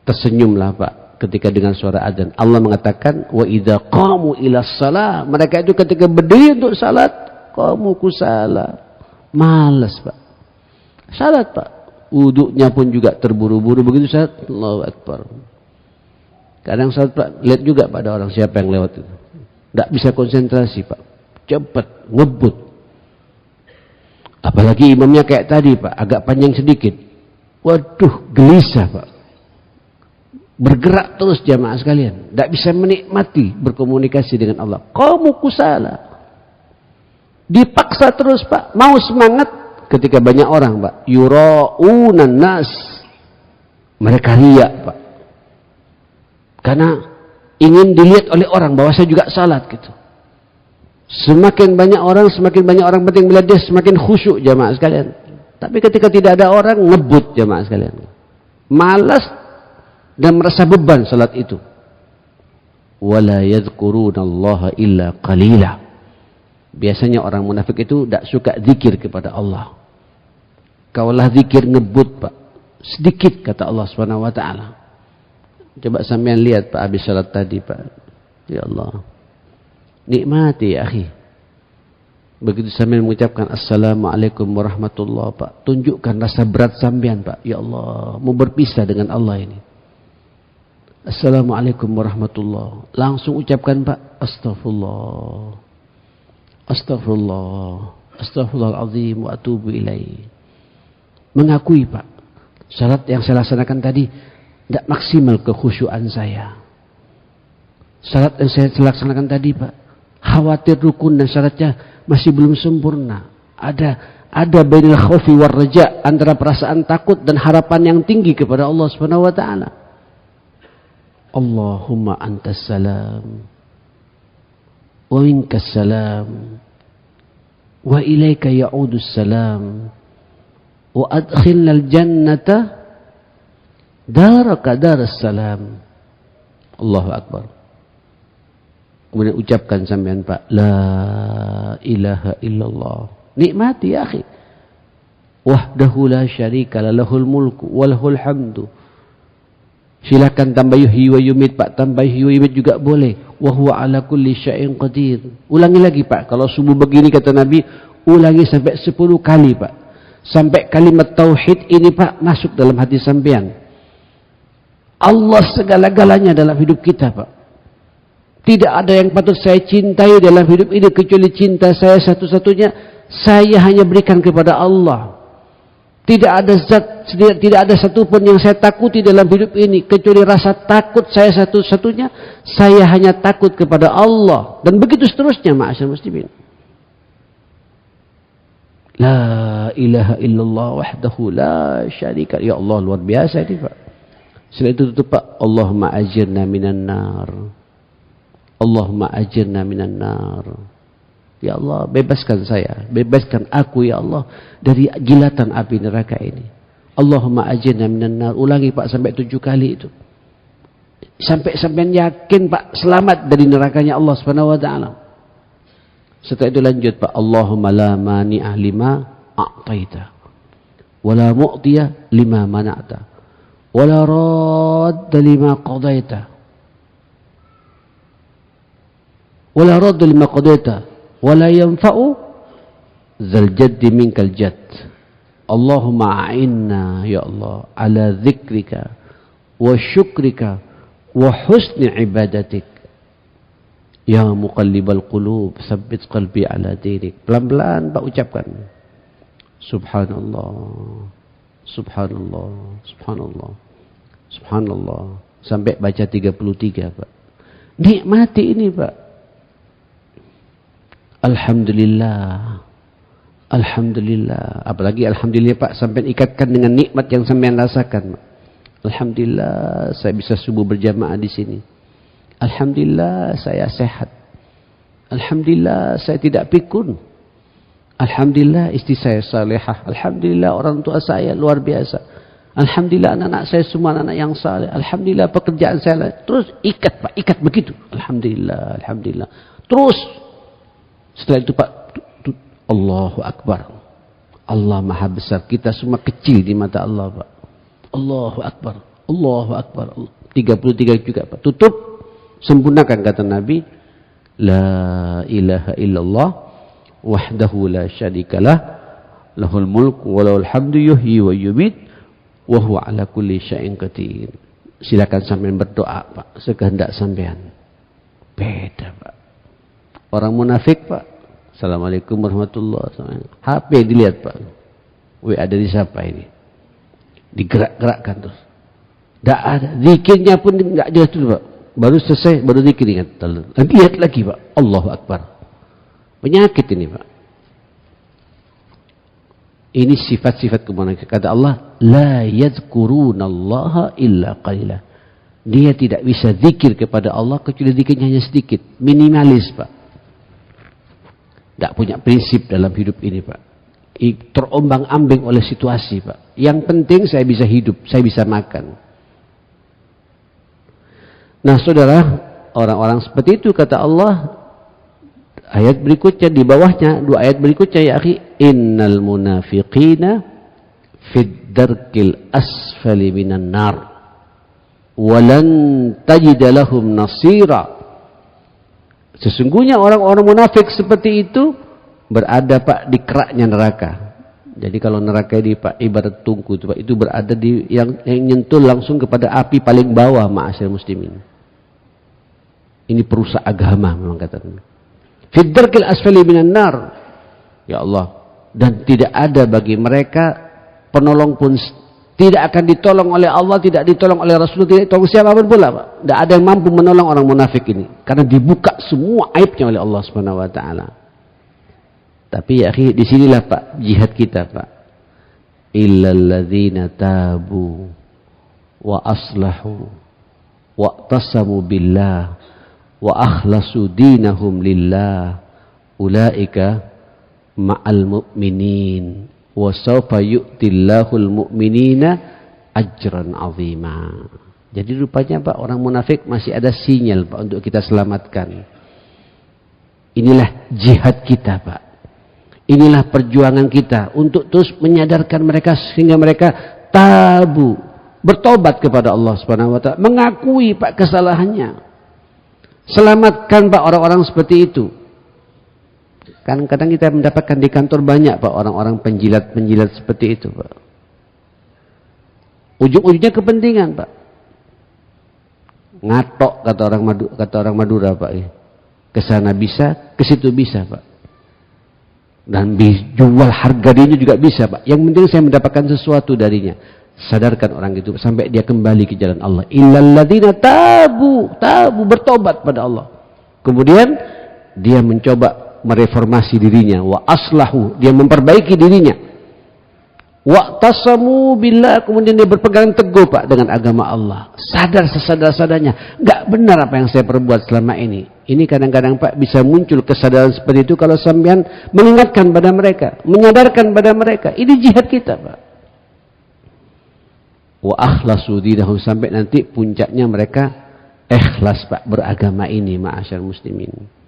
Tersenyumlah Pak ketika dengar suara azan. Allah mengatakan wa idza qamu ila shalah, mereka itu ketika berdiri untuk salat qamu kusala, malas Pak. Salat Pak, wudunya pun juga terburu-buru, begitu salat Allahu Akbar. Kadang salat Pak, lihat juga pada orang siapa yang lewat itu. Tidak bisa konsentrasi Pak, cepat ngebut. Apalagi imamnya kayak tadi Pak, agak panjang sedikit. Waduh, gelisah Pak. Bergerak terus jamaah sekalian. Tidak bisa menikmati berkomunikasi dengan Allah. Qamu kusala. Dipaksa terus Pak. Mau semangat ketika banyak orang Pak. Yura'unan nas. Mereka riak Pak. Karena ingin dilihat oleh orang bahwa saya juga salat gitu. Semakin banyak orang penting melihat dia, semakin khusyuk jamaah sekalian. Tapi ketika tidak ada orang, ngebut jamaah sekalian. Malas dan merasa beban salat itu. Wala yadhkurunallaha illa qalila. Biasanya orang munafik itu tidak suka zikir kepada Allah. Kaulah zikir ngebut Pak. Sedikit kata Allah Subhanahu wa taala. Coba sampean lihat Pak habis salat tadi Pak. Ya Allah. Nikmati ya akhi. Begitu sambil mengucapkan assalamualaikum warahmatullahi Pak, tunjukkan rasa berat sampean Pak. Ya Allah, mau berpisah dengan Allah ini. Assalamualaikum warahmatullahi. Langsung ucapkan Pak, astaghfirullah. Astaghfirullah. Astaghfirullahaladzim wa atubu ilaih. Mengakui Pak, salat yang saya laksanakan tadi tidak maksimal kekhusyuan saya. Salat yang saya laksanakan tadi Pak, khawatir rukun dan syaratnya masih belum sempurna. Ada bainal khaufi war raja, antara perasaan takut dan harapan yang tinggi kepada Allah Subhanahu wa taala. Allahumma antas salam wa minkas salam wa ilaika ya'udus salam wa adkhilnal jannata daraka daras salam. Allahu akbar. Kemudian ucapkan sampean Pak, la ilaha illallah. Nikmati ya akhi. Wahdahu la syarika lahul mulku wa lahul hamdu Silakan tambah yuhyi wa yumit Pak, tambah yuhyi wa yumit juga boleh. Wa huwa ala kulli syai'in qadir. Ulangi lagi Pak, kalau subuh begini kata Nabi, ulangi sampai 10 kali Pak. Sampai kalimat tauhid ini Pak masuk dalam hati sampean. Allah segala-galanya dalam hidup kita Pak. Tidak ada yang patut saya cintai dalam hidup ini kecuali cinta saya satu-satunya. Saya hanya berikan kepada Allah. Tidak ada satupun yang saya takuti dalam hidup ini kecuali rasa takut saya satu-satunya. Saya hanya takut kepada Allah. Dan begitu seterusnya ma'asyar muslimin. La ilaha illallah wahdahu la syarika. Ya Allah, luar biasa ini Pak. Setelah itu tutup Pak. Allahumma ajirna minan nar. Allahumma ajirna minan nar. Ya Allah, bebaskan saya, bebaskan aku ya Allah dari gilatan api neraka ini. Allahumma ajirna minan nar. Ulangi Pak sampai 7 kali itu. Sampai sampean yakin Pak selamat dari nerakanya Allah Subhanahu wa taala. Setelah itu lanjut Pak, Allahumma la mani'a lima a'taita wa la mu'tiya lima mana'ta wa la radda lima qadaita wa la radda lima qadaita wa la yanfa'u dzal jaddi minkal jadd. Allahumma a'inna ya Allah ala dzikrika wa syukrika wa husni ibadatik. Ya muqallibal qulub, tsabbit qalbi ala dinik. Pelan-pelan Pak ucapkan. Subhanallah, subhanallah, subhanallah, subhanallah. Sampai baca 33 Pak. Nikmati ini Pak. Alhamdulillah, alhamdulillah. Apalagi alhamdulillah Pak, sampai ikatkan dengan nikmat yang sampai rasakan. Alhamdulillah, saya bisa subuh berjamaah di sini. Alhamdulillah saya sehat. Alhamdulillah saya tidak pikun. Alhamdulillah istri saya salehah. Alhamdulillah orang tua saya luar biasa. Alhamdulillah anak-anak saya semua anak yang saleh. Alhamdulillah pekerjaan saya. Terus ikat Pak, ikat begitu. Alhamdulillah, alhamdulillah. Terus setelah itu Pak, Allahu Akbar. Allah Maha Besar. Kita semua kecil di mata Allah Pak. Allahu Akbar. Allahu Akbar. 33 juga Pak. Tutup. Sempurnakan kata Nabi, la ilaha illallah wahdahu la syarikalah lahul mulku wa lahul hamdu yuhyi wa yumit wa huwa ala kulli syai'in qadir. Silakan sampean berdoa Pak, sekehendak sampean. Beda Pak. Orang munafik Pak. Assalamualaikum warahmatullahi wabarakatuh. HP dilihat Pak. WA dari siapa ini? Digerak-gerakkan terus. Tidak ada. Zikirnya pun tidak jelas dulu Pak. Baru selesai, baru zikir ingat. Lihat lagi Pak. Allahu Akbar. Penyakit ini Pak. Ini sifat-sifat kemunafikan. Kata Allah, la yadhkurunallaha illa qalila. Dia tidak bisa zikir kepada Allah kecuali zikirnya hanya sedikit. Minimalis Pak. Tidak punya prinsip dalam hidup ini Pak. Terombang-ambing oleh situasi Pak. Yang penting saya bisa hidup, saya bisa makan. Nah saudara, orang-orang seperti itu kata Allah, ayat berikutnya di bawahnya, 2 ayat berikutnya ya akhi, innal munafiqina fid darkil asfali minan nar walan tajida lahum nasira. Sesungguhnya orang-orang munafik seperti itu berada Pak di keraknya neraka. Jadi kalau neraka ini Pak ibarat tungku itu Pak, itu berada di yang nyentuh langsung kepada api paling bawah ma'asyar muslimin. Ini perusak agama memang katanya. Fid darkil asfali minan nar. Ya Allah, dan tidak ada bagi mereka penolong pun, tidak akan ditolong oleh Allah, tidak ditolong oleh Rasulullah, tidak ditolong siapapun pula Pak. Tidak ada yang mampu menolong orang munafik ini karena dibuka semua aibnya oleh Allah Subhanahu wa taala. Tapi ya akhi, disinilah Pak jihad kita Pak. Illal ladzina tabu wa aslahu wa tasamu billah wa akhlasu dinahum lillah ulaika ma'al mu'minin wa sawfa yu'tillahul mu'minina ajran azima. Jadi rupanya Pak orang munafik masih ada sinyal Pak untuk kita selamatkan. Inilah jihad kita Pak. Inilah perjuangan kita untuk terus menyadarkan mereka sehingga mereka tabu bertobat kepada Allah Subhanahu wa taala, mengakui Pak kesalahannya. Selamatkan Pak orang-orang seperti itu. Kadang-kadang kita mendapatkan di kantor banyak Pak orang-orang penjilat-penjilat seperti itu Pak. Ujung-ujungnya kepentingan Pak. Ngatok kata orang Madura Pak. Kesana bisa, ke situ bisa Pak. Dan jual harga dirinya juga bisa Pak. Yang penting saya mendapatkan sesuatu darinya. Sadarkan orang itu sampai dia kembali ke jalan Allah. Illal ladzina tabu bertobat pada Allah. Kemudian dia mencoba mereformasi dirinya, wa aslahu, dia memperbaiki dirinya. Wa tasamu billah, kemudian dia berpegang teguh Pak dengan agama Allah. Sadar sesadar-sadarnya, enggak benar apa yang saya perbuat selama ini. Ini kadang-kadang Pak bisa muncul kesadaran seperti itu kalau sampean mengingatkan pada mereka, menyadarkan pada mereka. Ini jihad kita Pak. Wa akhlasu dinahum, sampai nanti puncaknya mereka ikhlas Pak beragama ini, ma'asyar muslimin.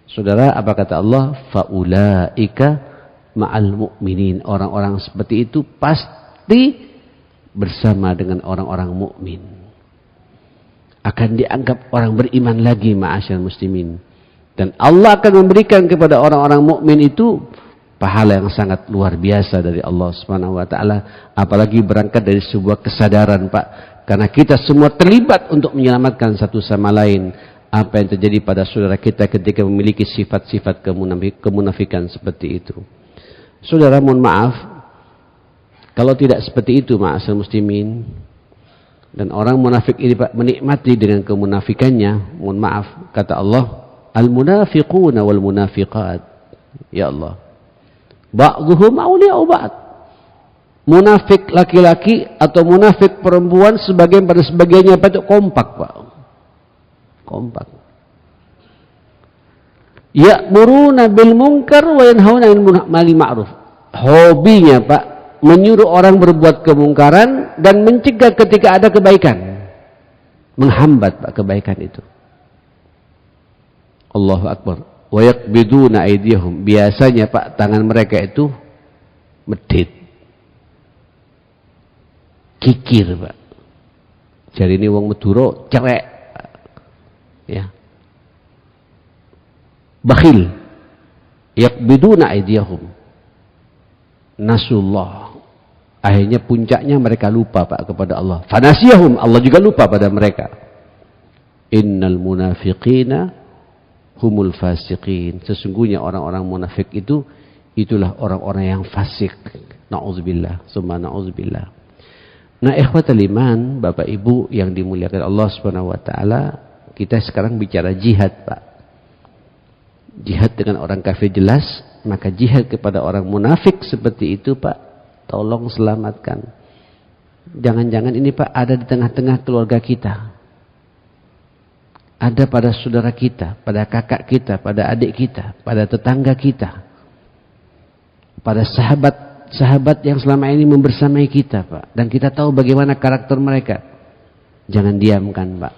Saudara, apa kata Allah? Faulaika ma'al mu'minin. Orang-orang seperti itu pasti bersama dengan orang-orang mukmin. Akan dianggap orang beriman lagi, ma'asyar muslimin. Dan Allah akan memberikan kepada orang-orang mukmin itu pahala yang sangat luar biasa dari Allah Subhanahu wa taala, apalagi berangkat dari sebuah kesadaran Pak, karena kita semua terlibat untuk menyelamatkan satu sama lain. Apa yang terjadi pada saudara kita ketika memiliki sifat-sifat kemunafikan seperti itu. Saudara, mohon maaf kalau tidak seperti itu, ma'asyiral muslimin. Dan orang munafik ini Pak menikmati dengan kemunafikannya. Mohon maaf, kata Allah, al-munafiquna wal munafiqat. Ya Allah, ba'dhuhum awliya'u ba'd. Munafik laki-laki atau munafik perempuan sebagian pada sebagiannya Pak itu kompak Pak. Kompak. Ya'muruna bil munkar wa yanhauna 'anil ma'ruf. Hobinya Pak menyuruh orang berbuat kemungkaran dan mencegah ketika ada kebaikan. Menghambat Pak kebaikan itu. Allahu akbar. Wa yaqbiduna aydiyahum. Biasanya Pak tangan mereka itu medit. Kikir Pak. Jari ini wong Madura cerek. Ya. Bakhil. Yaqbiduna aydiyahum. Nasullah. Akhirnya puncaknya mereka lupa Pak kepada Allah. Fanasiyahum, Allah juga lupa pada mereka. Innal munafiqina humul fasiqin. Sesungguhnya orang-orang munafik itu, itulah orang-orang yang fasik. Na'udzubillah, summa na'udzubillah. Nah, ikhwatal iman, Bapak Ibu yang dimuliakan Allah Subhanahu wa taala, kita sekarang bicara jihad, Pak. Jihad dengan orang kafir jelas, maka jihad kepada orang munafik seperti itu, Pak, tolong selamatkan. Jangan-jangan ini Pak ada di tengah-tengah keluarga kita. Ada pada saudara kita, pada kakak kita, pada adik kita, pada tetangga kita. Pada sahabat yang selama ini membersamai kita, Pak. Dan kita tahu bagaimana karakter mereka. Jangan diamkan, Pak.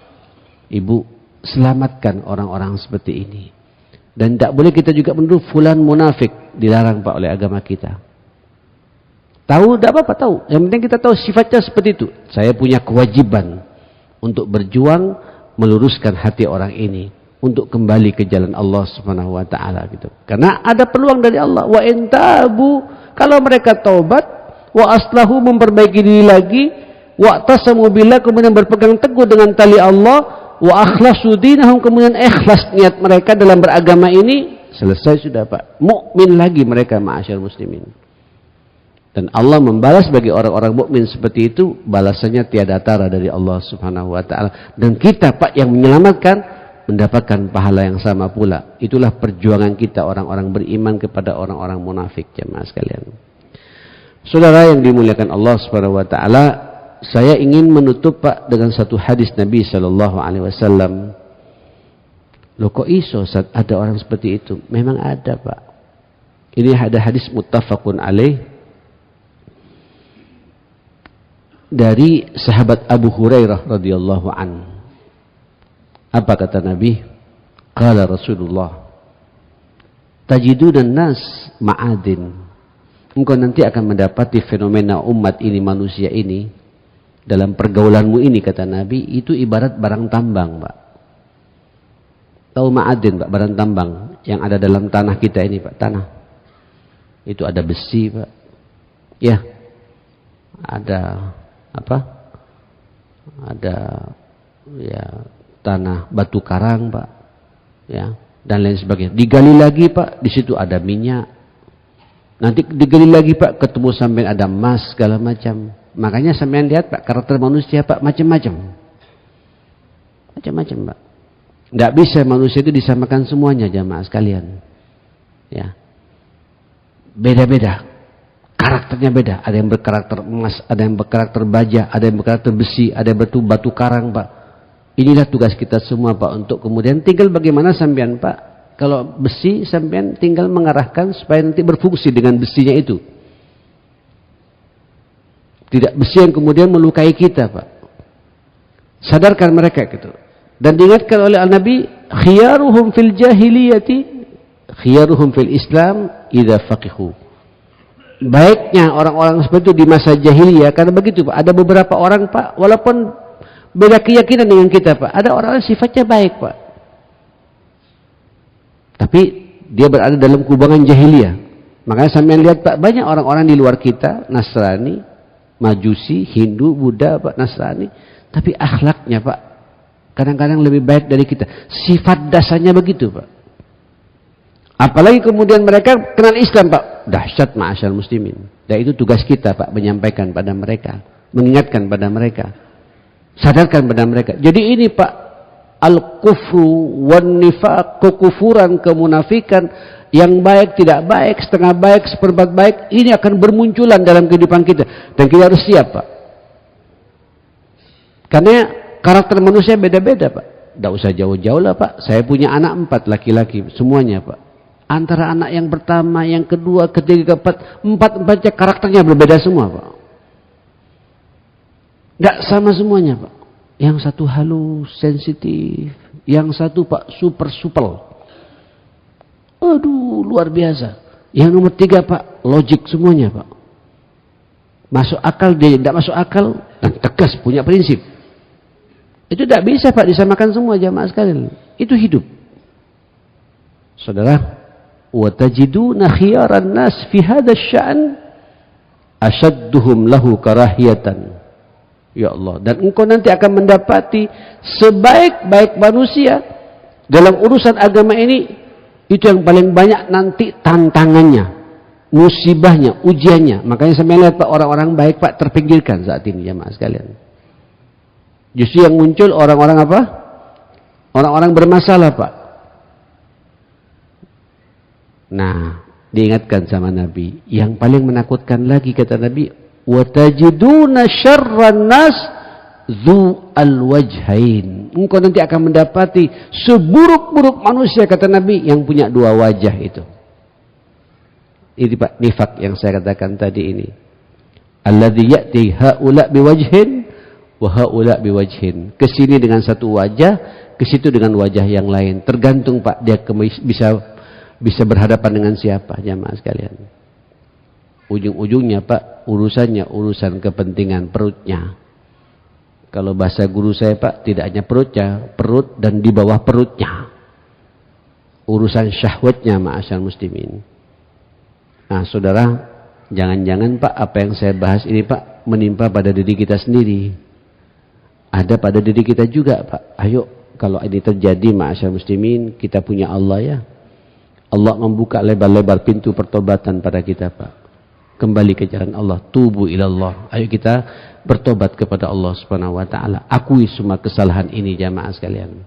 Ibu, selamatkan orang-orang seperti ini. Dan tidak boleh kita juga menuduh fulan munafik. Dilarang Pak oleh agama kita. Tahu, tidak apa-apa tahu. Yang penting kita tahu sifatnya seperti itu. Saya punya kewajiban untuk berjuang meluruskan hati orang ini. Untuk kembali ke jalan Allah Subhanahu wa ta'ala gitu. Karena ada peluang dari Allah. Wa intabu, kalau mereka taubat, wa aslahu, memperbaiki diri lagi, wa tasamu billah, kemudian berpegang teguh dengan tali Allah, wa akhlasu dinahum, kemudian ikhlas niat mereka dalam beragama ini, selesai sudah Pak. Mukmin lagi mereka, ma'asyar muslimin. Dan Allah membalas bagi orang-orang mukmin seperti itu, balasannya tiada tara dari Allah Subhanahu wa ta'ala. Dan kita Pak yang menyelamatkan mendapatkan pahala yang sama pula. Itulah perjuangan kita orang-orang beriman kepada orang-orang munafik, jemaah sekalian. Saudara yang dimuliakan Allah Subhanahu wa taala, saya ingin menutup Pak dengan satu hadis Nabi sallallahu alaihi wasallam. Loh kok iso ada orang seperti itu? Memang ada, Pak. Ini ada hadis muttafaqun alaih dari sahabat Abu Hurairah radhiyallahu anhu. Apa kata Nabi? Qala Rasulullah, tajidunan nas ma'adin. Engkau nanti akan mendapati fenomena umat ini, manusia ini, dalam pergaulanmu ini, kata Nabi, itu ibarat barang tambang, Pak. Tahu ma'adin, Pak, barang tambang yang ada dalam tanah kita ini, Pak, tanah. Itu ada besi, Pak. Ya. Ada apa? Ada ya tanah batu karang, Pak. Ya, dan lain sebagainya. Digali lagi, Pak, di situ ada minyak. Nanti digali lagi, Pak, ketemu sampai ada emas segala macam. Makanya sampean lihat, Pak, karakter manusia, Pak, macam-macam. Macam-macam, Pak. Enggak bisa manusia itu disamakan semuanya, jamaah sekalian. Ya. Beda-beda. Karakternya beda. Ada yang berkarakter emas, ada yang berkarakter baja, ada yang berkarakter besi, ada yang batu karang, Pak. Inilah tugas kita semua, Pak, untuk kemudian tinggal bagaimana sampean, Pak. Kalau besi, sampean tinggal mengarahkan supaya nanti berfungsi dengan besinya itu. Tidak besi yang kemudian melukai kita, Pak. Sadarkan mereka gitu. Dan diingatkan oleh Nabi, khiyaruhum fil jahiliyati, khiyaruhum fil Islam idza faqihu. Baiknya orang-orang seperti itu di masa jahiliyah, karena begitu, Pak. Ada beberapa orang, Pak, walaupun beda keyakinan dengan kita, Pak. Ada orang yang sifatnya baik, Pak. Tapi dia berada dalam kubangan jahiliyah. Makanya sampean lihat, Pak, banyak orang-orang di luar kita, Nasrani, Majusi, Hindu, Buddha, Pak, Nasrani, tapi akhlaknya, Pak, kadang-kadang lebih baik dari kita. Sifat dasarnya begitu, Pak. Apalagi kemudian mereka kenal Islam, Pak. Dahsyat, ma'asyal muslimin. Dan itu tugas kita, Pak, menyampaikan pada mereka, mengingatkan pada mereka, sadarkan pada mereka. Jadi ini, Pak, al-kufru wan nifaq, kekufuran, kemunafikan, yang baik, tidak baik, setengah baik, seperempat baik, ini akan bermunculan dalam kehidupan kita. Dan kita harus siap, Pak. Karena karakter manusia beda-beda, Pak. Tidak usah jauh-jauh lah, Pak. Saya punya anak 4 laki-laki, semuanya, Pak. Antara anak yang pertama, yang kedua, ketiga, keempat, empat-empatnya karakternya berbeda semua, Pak. Tidak sama semuanya, Pak. Yang satu halus, sensitif. Yang satu, Pak, super supel. Aduh, luar biasa. Yang nomor 3, Pak, logik semuanya, Pak. Masuk akal, dia tidak masuk akal, dan tegas, punya prinsip. Itu tidak bisa, Pak, disamakan semua jamaah sekalian. Itu hidup. Saudara, wa tajiduna khiyaran nas fi hadzal sya'n ashadduhum lahu karahiyatan. Ya Allah, dan engkau nanti akan mendapati sebaik-baik manusia dalam urusan agama ini, itu yang paling banyak nanti tantangannya, musibahnya, ujiannya. Makanya saya melihat, Pak, orang-orang baik, Pak, terpinggirkan saat ini jamaah sekalian. Justru yang muncul orang-orang apa? Orang-orang bermasalah, Pak. Nah, diingatkan sama Nabi, yang paling menakutkan lagi, kata Nabi, wa tajiduna syarran nas dzu al-wajhain. Engkau nanti akan mendapati seburuk-buruk manusia, kata Nabi, yang punya 2 wajah itu. Ini, Pak, nifak yang saya katakan tadi ini. Alladzi ya'ti haula biwajhin wa haula biwajhin. Kesini dengan satu wajah, ke situ dengan wajah yang lain. Tergantung, Pak, dia bisa berhadapan dengan siapa, jamaah sekalian. Ujung-ujungnya, Pak, urusannya urusan kepentingan perutnya. Kalau bahasa guru saya, Pak, tidak hanya perutnya, perut dan di bawah perutnya. Urusan syahwatnya, ma'asyar muslimin. Nah, saudara, jangan-jangan, Pak, apa yang saya bahas ini, Pak, menimpa pada diri kita sendiri. Ada pada diri kita juga, Pak. Ayo, kalau ini terjadi, ma'asyar muslimin, kita punya Allah, ya. Allah membuka lebar-lebar pintu pertobatan pada kita, Pak. Kembali ke jalan Allah, tubu ilallah. Ayo kita bertobat kepada Allah Subhanahu wa taala. Akui semua kesalahan ini, jamaah sekalian.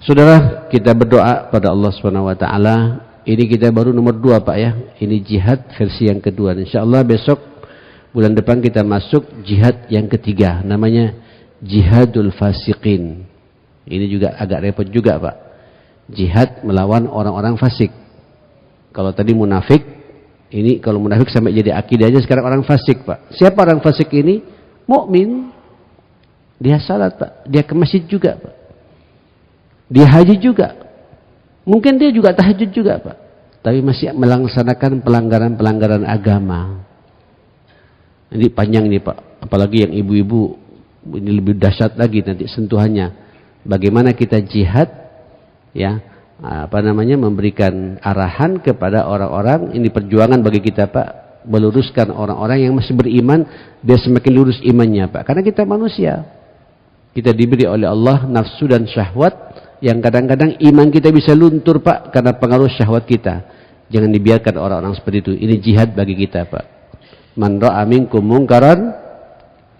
Saudara, kita berdoa pada Allah Subhanahu wa taala. Ini kita baru nomor 2, Pak, ya. Ini jihad versi yang kedua. Insyaallah besok bulan depan kita masuk jihad yang ketiga, namanya jihadul fasiqin. Ini juga agak repot juga, Pak. Jihad melawan orang-orang fasik. Kalau tadi munafik, ini kalau munafik sampai jadi akidahnya, sekarang orang fasik, Pak. Siapa orang fasik ini? Mukmin. Dia salat, Pak. Dia ke masjid juga, Pak. Dia haji juga. Mungkin dia juga tahajud juga, Pak. Tapi masih melaksanakan pelanggaran-pelanggaran agama. Ini panjang nih, Pak. Apalagi yang ibu-ibu ini lebih dahsyat lagi nanti sentuhannya. Bagaimana kita jihad, ya, memberikan arahan kepada orang-orang, ini perjuangan bagi kita Pak, meluruskan orang-orang yang masih beriman biar semakin lurus imannya Pak. Karena kita manusia, kita diberi oleh Allah nafsu dan syahwat yang kadang-kadang iman kita bisa luntur Pak karena pengaruh syahwat kita. Jangan dibiarkan orang-orang seperti itu. Ini jihad bagi kita Pak. Man ra'a minkum munkaran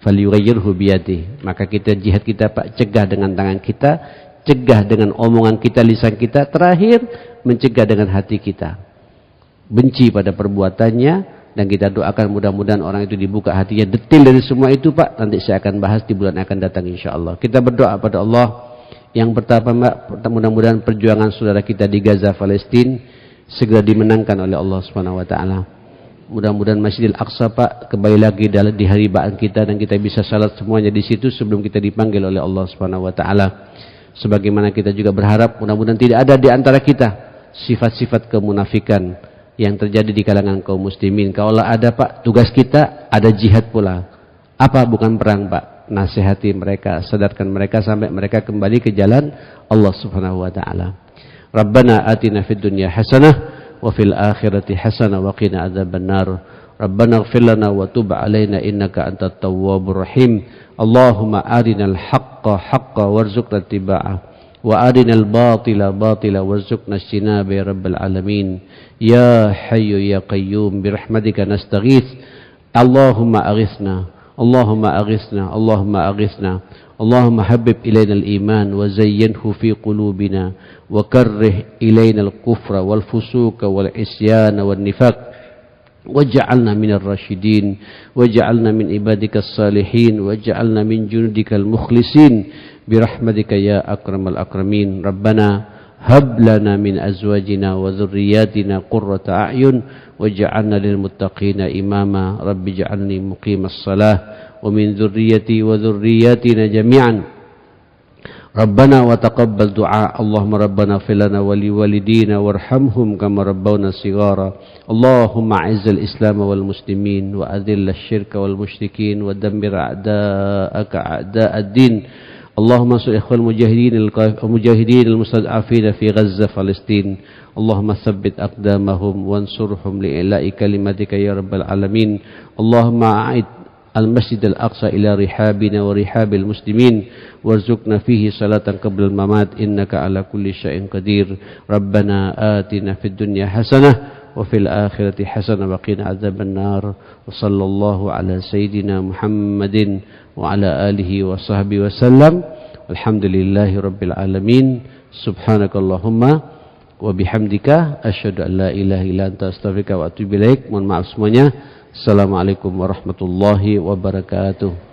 falyughayyirhu biyadihi. Maka kita jihad kita Pak, cegah dengan tangan kita, cegah dengan omongan kita, lisan kita, terakhir mencegah dengan hati kita. Benci pada perbuatannya, dan kita doakan mudah-mudahan orang itu dibuka hatinya. Detil dari semua itu Pak, nanti saya akan bahas di bulan akan datang insyaallah. Kita berdoa pada Allah. Yang pertama Pak, mudah-mudahan perjuangan saudara kita di Gaza, Palestina segera dimenangkan oleh Allah Subhanahu wa taala. Mudah-mudahan Masjidil Aqsa Pak kembali lagi di haribaan kita dan kita bisa salat semuanya di situ sebelum kita dipanggil oleh Allah Subhanahu wa taala. Sebagaimana kita juga berharap mudah-mudahan tidak ada di antara kita sifat-sifat kemunafikan yang terjadi di kalangan kaum muslimin. Kalau ada Pak, tugas kita ada jihad pula. Apa bukan perang Pak? Nasihati mereka, sadarkan mereka sampai mereka kembali ke jalan Allah Subhanahu wa taala. Rabbana atina fid dunya hasanah wa fil akhirati hasanah wa qina adzabannar. Rabbana ighfir lana wa tub 'alaina innaka antat tawwabur rahim. Allahumma arinal haqqa haqqan warzuqna ittiba'ah wa arinal batila batila warzuqna ijtinaba ya rabbal alamin. Ya hayyu ya qayyum bi rahmatika nastaghits. Allahumma aghithna, Allahumma aghithna, Allahumma aghithna. Allahumma habib ilaina al-iman wa zayyinhu fi qulubina wa karrih ilaina al-kufra wal fusuqa wal isyana wan nifaq waj'alna minar rasyidin waj'alna min ibadikas salihin waj'alna min junudikal mukhlisin birahmatika ya akramal akramin. Rabbana hab lana min azwajina wa dhurriyyatina qurrata a'yun waj'alna lil muttaqina imama. Rabbi ij'alni muqimas salah wa min dhurriyyati wa dhurriyyatina jami'an. Rabbana wa taqabbal du'a. Allahumma rabbana fil lana wa li walidina warhamhum kama rabbawna shighara. Allahumma a'izzal islam wal muslimin wa adhill asy-syirka wal musyrikin wa dammir a'da'aka a'da'ad din. Allahumma ansur ikhwal mujahidin al-mustad'afin fi Gaza Palestin. Allahumma tsabbit aqdamahum wansurhum li'ila'i kalimatika ya rabbal alamin. Allahumma a'id al-masjid al-aqsa ila rihabina wa rihabil muslimin warzuqna fihi salatan qabla al-mamat innaka ala kulli syai'in qadir. Rabbana atina fid dunya hasanah wa fil akhirati hasanah wa qina adzabannar. Wa sallallahu ala sayyidina Muhammadin wa ala alihi wa sahbihi wa sallam. Alhamdulillahi rabbil alamin. Subhanakallahumma wa bihamdika asyhadu an la ilaha illa anta astaghfiruka wa atubu ilaik. Mohon maaf semuanya. Assalamualaikum warahmatullahi wabarakatuh.